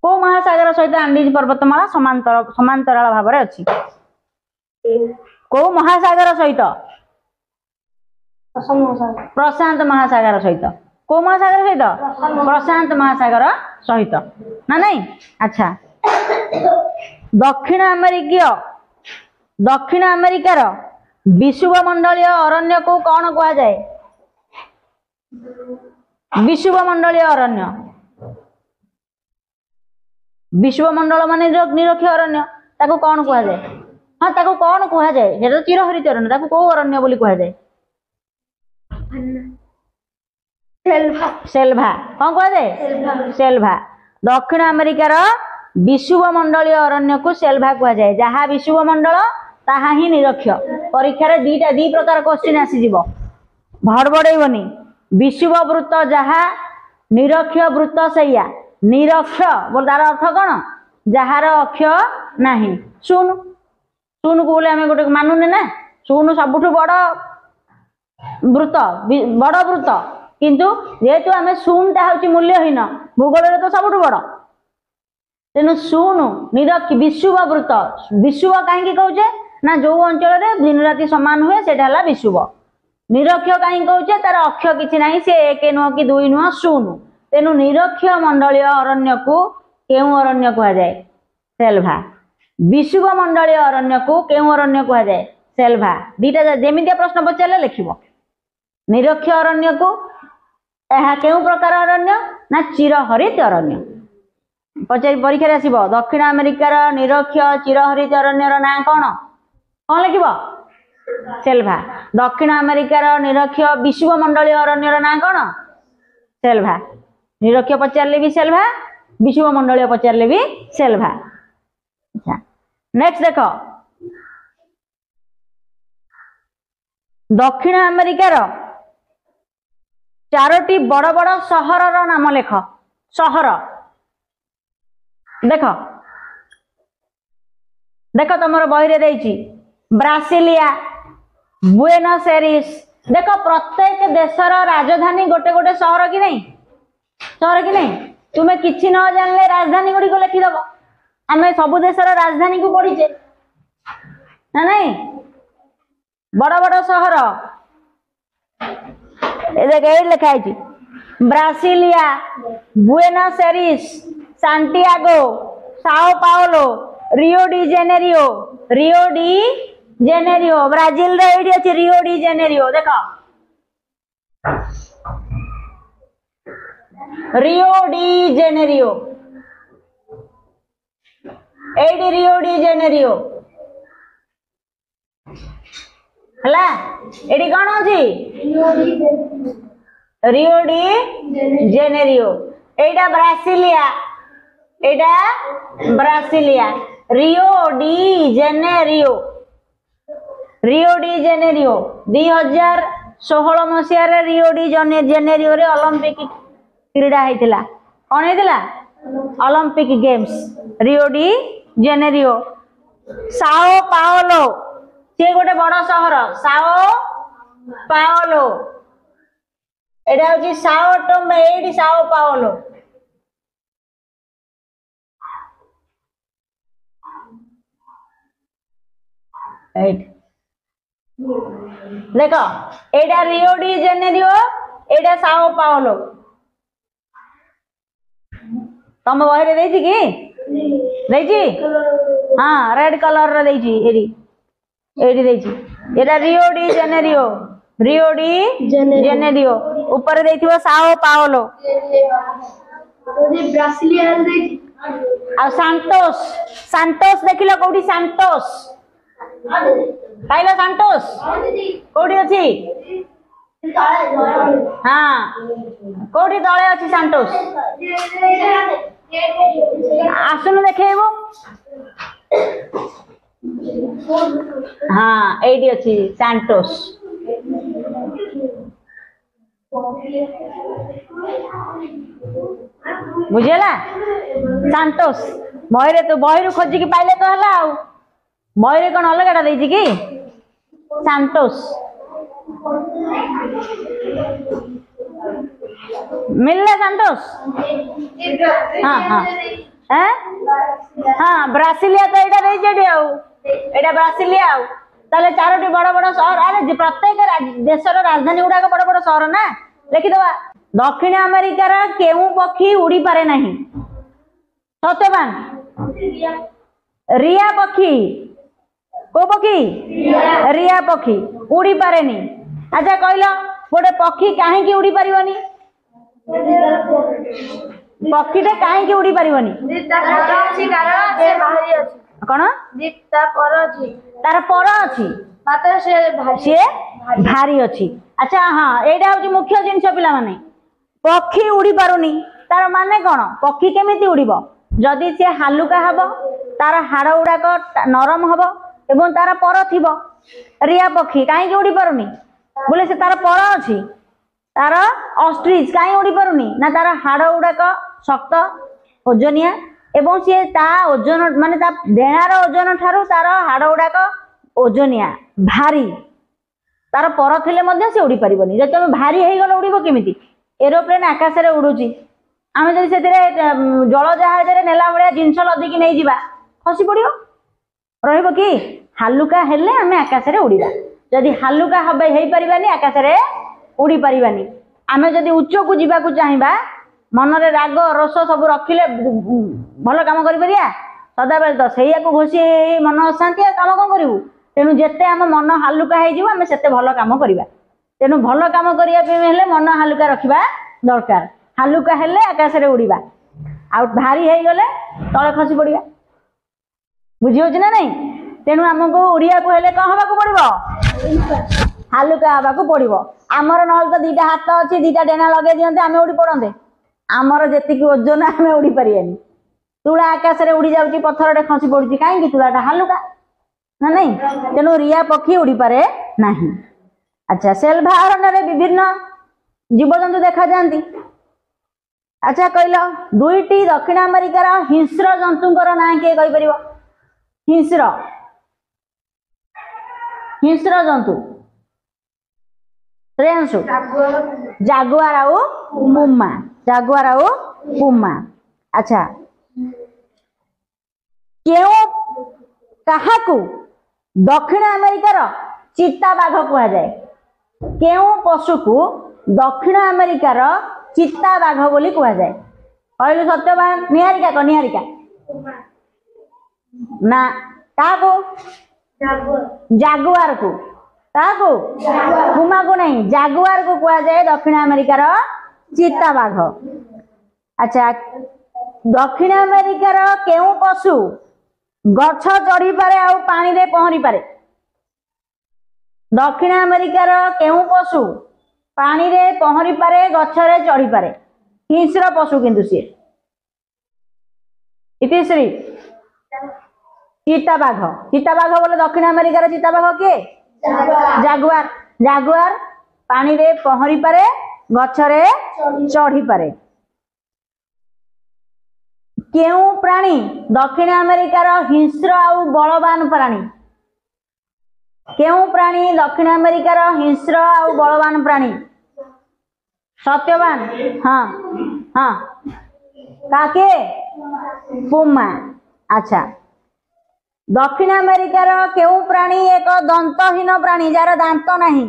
को महासागर सहित आंडीज पर्वतमाला समांतराल भावरे अछि को महासागर सहित प्रशांत महासागर सहित को महासागर सहित प्रशांत महासागर सहित ना नहीं अच्छा दक्षिण अमेरिकार विषुवमंडलीय अरण्य को कौन कहा जाए विषुवमंडलीय अरण्य विषुवमंडल माने जो निरक्ष अरण्य ताको कौन कहा जाए हाँ ताको कौन कहा जाए हेटा चिरहरित अरण्य ताको को अरण्य बोली कहा जाए सेल्भा कौन कहा जाए सेल्भा दक्षिण अमेरिकार विषुवमंडलीय अरण्य को सेल्भा कहा जाए जहाँ विषुवमंडल ताहा ही निरक्ष परीक्षा दी प्रकार क्वेश्चन आसी जीवो भड़बड़ेबनी विषुव वृत्त जहाँ निरक्ष वृत्त सैया निरक्ष बोल तार अर्थ कौन जार अक्ष नहीं शून शून को बोले आम गोटे मानुने ना शून सबुठ बड़ वृत्त किंतु जेहेतु आम शूनटा हूँ मूल्यहीन भूगोल तो सबुठ बड़ तेणु शून निरक्ष विषुव वृत्त विषुव कहीं कहे ना जो अंचल दिन राति सामान हुए से विषुव निरक्ष कहीं कहे तार अक्ष किसी ना सी एक नुह कि दुई नुह शून तेणु निरक्ष मंडलीय अरण्य को केउ अरण्य कह जाए सेल्भा विषुव मंडलीय अरण्य को केउ अरण्य कह जाए सेल्भा दीटा जेमितिया प्रश्न पचारे लिखिब निरक्ष अरण्य को यह केउ प्रकार अरण्य ना चिरहरित अरण्य पचारि परीक्षा आसब दक्षिण अमेरिकार निरक्ष चिरहरित अरण्यर ना कौन कौन लिखिब सेल्भा दक्षिण अमेरिकार निरक्ष विषुवमंडलीय अरण्यर ना कौन सेल्भा निरक्ष पचारे भी सेल्भा विषुवमंडलीय पचारे भी सेल्भा अच्छा नेक्स्ट देख दक्षिण अमेरिकार चारोटी बड़ बड़ सहरर नाम लेख सहर देख देख तुम बही देछि ब्रासिलिया बुएनस एरिस देख प्रत्येक देशर राजधानी गोटे गोटे सहर कि नहीं तुम्हें किसी न जानले राजधानी गुड़ी को लिखिदब आमे सब देशर राजधानी को पढ़ीचे ना नहीं बड़ बड़ सहर लिखा है Brasilia Buenos Aires Santiago Sao Paulo Rio de Janeiro Brazil रे एडी अछि रियो डी जेनेरियो देखो रियो डी जेनेरियो एडी रियो डी जेनेरियो हला एडी कोन अछि रियो डी जेनेरियो एडा ब्रासिलिया रियो डी जेनेरियो 2016 मसीह रे रियो डी जेनेरियो रे ओलंपिक क्रीडा हेतिला कोन हेतिला Olympic games Rio de Janeiro Sao Paulo से गोटे बड़ सहर साओ पाओलो एडा होची Sao Tome AD Sao Paulo right देखो एडा रियो डी जेनेरियो एडा साओ पाओलो तम बहिरे देछि कि देछि हां रेड कलर रे देछि एडी देछि एडा रियो डी जेनेरियो ऊपर देथिबो साओ पाओलो ब्रासिलिया देछि आ सांटोस देखिलो कोठी सांटोस पाइलो सांटोस कोठी अछि हां कोठी तळे अछि सांटोस आसुन देखेबो हाँ एडी अछि सांटोस बुझेला सांटोस बहिरे तो बहिरु खोजी कि पाइले तो हला आ बहिरे कोन अलगाटा देछि कि सांटोस मिलले सांटोस हाँ हाँ हाँ ब्रासिलिया तो एटा देछि आ एटा ब्रासिलिया आ ताले चारोटी बड़ बड़ शहर अरे प्रत्येक देशर राजधानी गुड़ाक बड़ बड़ शहर ना लिखिदवा दक्षिण अमेरिकार केउ पक्षी उड़ी पारे नहीं सत्यवान रिया पक्षी को पक्षी रिया पक्षी उड़ी पारे नहीं अच्छा कहलो गोटे पक्षी कहीं उड़ी पारिबनी पक्षीटे कहीं उड़ी पारिबनी कौन तार पर अच्छी सी भारी अच्छी अच्छा हाँ यहाँ हूँ मुख्य जिनस पिला माने पक्षी उड़ी पारुनी तार माने कौन पक्षी केमिति उड़ीब जदि सी हालुका हब तार हाड़ गुड़ाक नरम हब एवं तार पर थी रिया पक्षी कहीं उड़ी पारुनी बोले से तार पर अच्छी तार ऑस्ट्रिच कहीं उड़ी पारुनी ना तार हाड़ गुड़ाक शक्त ओजनिया एवं सी ता ओजन माने ता डेणार ओजन ठारू तार हाड़ गुड़ाक ओजनिया भारी तार पर थिले मध्य से उड़ी पारिबनी जदि तुम भारी हेई गलो उड़ीबो केमिति एरोप्लेन आकाश रे उडुची आमे जदि सेतिरे जल जहाज रे नेला बळिया जिंस लदिकी नै जिबा खसी पड़ियो रहइबो कि हालुका हेले आमे आकाश रे उड़ीबा जदि हालुका हबे हेई परिबानी आकाश रे उड़ी परिबानी आमे जदि उच्च को जिबा को चाहिबा मन रे राग रस सब रखिले भल काम करि परिया सदा बेल तो सेया को घोषी मन अशांति काम कोन करिवु तेणु जेते आम मन हालुका हो सेते भल कम करवा तेणु भल कम करने मन हालुका रखा दरकार हालुका हेले आकाश रे उड़ीबा आ भारी हो गले तले खसी पड़िया बुझी होची ना नहीं तेणु आमको उड़िया को हेले कौन हवा पड़ो हालुका हवा पड़ो आमर ना तो दीटा हाथ अच्छी दीटा डेना लगे दिखते आम उड़ी पड़ते आमर जी ओजन आम उड़ी पारियानी तुला आकाश रे उड़ी जाऊँगी पथर खसी पड़ी कहीं तुलाटा हालुका ना नहीं तेणु रिया पक्षी उड़ी पारे नहीं। अच्छा सेल्भा अरण्य विभिन्न जीवजंतु देखा जाती अच्छा कहल दुईटी दक्षिण अमेरिकार हिंस्र जंतुंकर ना किए कहीपर हिंस्र हिंस्र जंतु श्रेयांशु जागुआर आउ पुमा जागुआर आउ पुमा अच्छा केउ काहाकू दक्षिण अमेरिकार चिता बाघ कह जाए केउ पशु को दक्षिण अमेरिकार चिता बाघ बोली कह जाए कहलु सत्यवान निहारिका को निहारिका ना काको जागुआर को काको पुमा को नहीं जागुआर को कह जाए दक्षिण अमेरिकार चिता बाघ। अच्छा दक्षिण अमेरिकार केउ पशु गछ चढ़ी पारे आ पानी रे पहरी पारे दक्षिण अमेरिकार केउ पशु पानी रे पहरी पारे गछ रे चढ़ी पारे हिंस्र पशु किंतु सी इतिश्री चिता बाघ बोले दक्षिण अमेरिकार चिता बाघ किए जागुआर जागुआर पानी रे पहरी पारे गछ रे चढ़ी पारे। केउ प्राणी दक्षिण अमेरिकार हिंस्र आउ बलवान प्राणी केउ प्राणी दक्षिण अमेरिकार हिंस्र आउ बलवान प्राणी सत्यवान हाँ हाँ काके पुमा। अच्छा दक्षिण अमेरिकार केउ प्राणी एक दंतहीन प्राणी जार दांत नहीं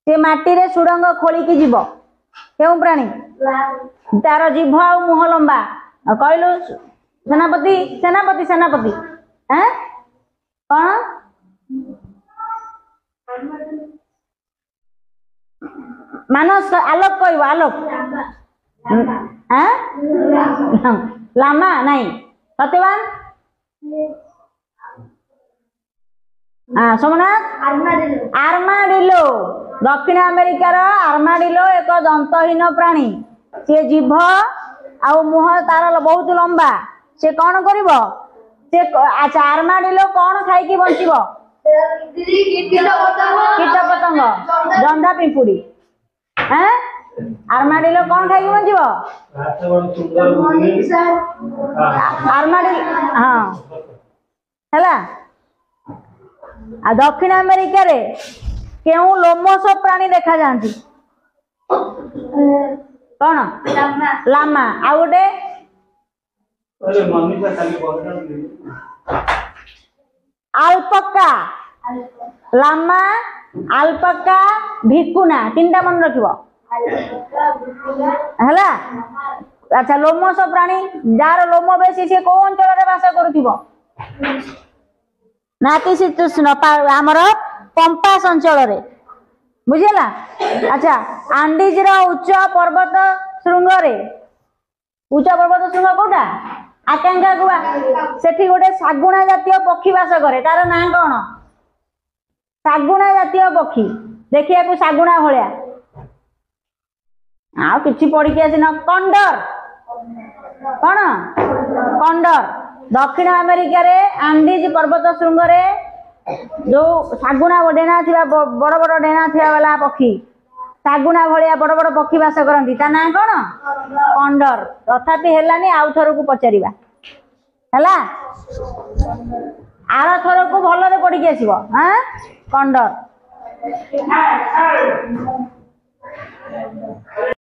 से माटी रे सुड़ंग खोलिकी जीव केउ प्राणी तार जीभ आ मुह लंबा कहलु सेनापति सेनापति सेनापति हैं कौन मानस आलोक कहब आलोक लामा नहीं सत्यवान हाँ सोमनाथ आर्माडिलो दक्षिण अमेरिकार आर्माडिलो एक दंतहीन प्राणी सी जीभ आउ मुह तार बहुत लंबा से कौन करिवो से अच्छा आर्माडिलो कौन खाइकी बंचिबो कीट पतंग जंधा पिंपुड़ी हैं आर्माडिलो कौन खाइकी बंचिबो आर्माडिलो हाँ हैला आ दक्षिण अमेरिका रे केउ लोमस प्राणी देखा जांती कौन लामा आ गोटे आल्पका लामा आल्पका भिकुना तीनटा मन रखिबो हैला। अच्छा लोमस प्राणी जार लोम बेसी से को अंचल रे वास करूथिबो नातिशीतोष्ण आमर पंपास अंचल रे बुझेला। अच्छा आंडीज रो उच्च पर्वत श्रृंग रे उच्च पर्वत श्रृंग कोटा आकांक्षा गुआ सेठी गोटे सागुणा जातीय पक्षी वास करे तार ना कौन सागुणा जातीय पक्षी देखिया को सागुणा भलिया आ किछि पढ़ी के आसी न कंडर कौन कंडर दक्षिण अमेरिका रे आंडीज पर्वत श्रृंग रे जो सागुणा डेना थिबा बड़ बड़ डेना थिबा वाला पक्षी सागुणा भलिया बड़ बड़ पक्षी वास करंती ता ना कोन कंडर तथापि हेलानी आउ थर को पचारिबा हैला आर थर को भलो रे पड़ी के आसीबो हां कंडर।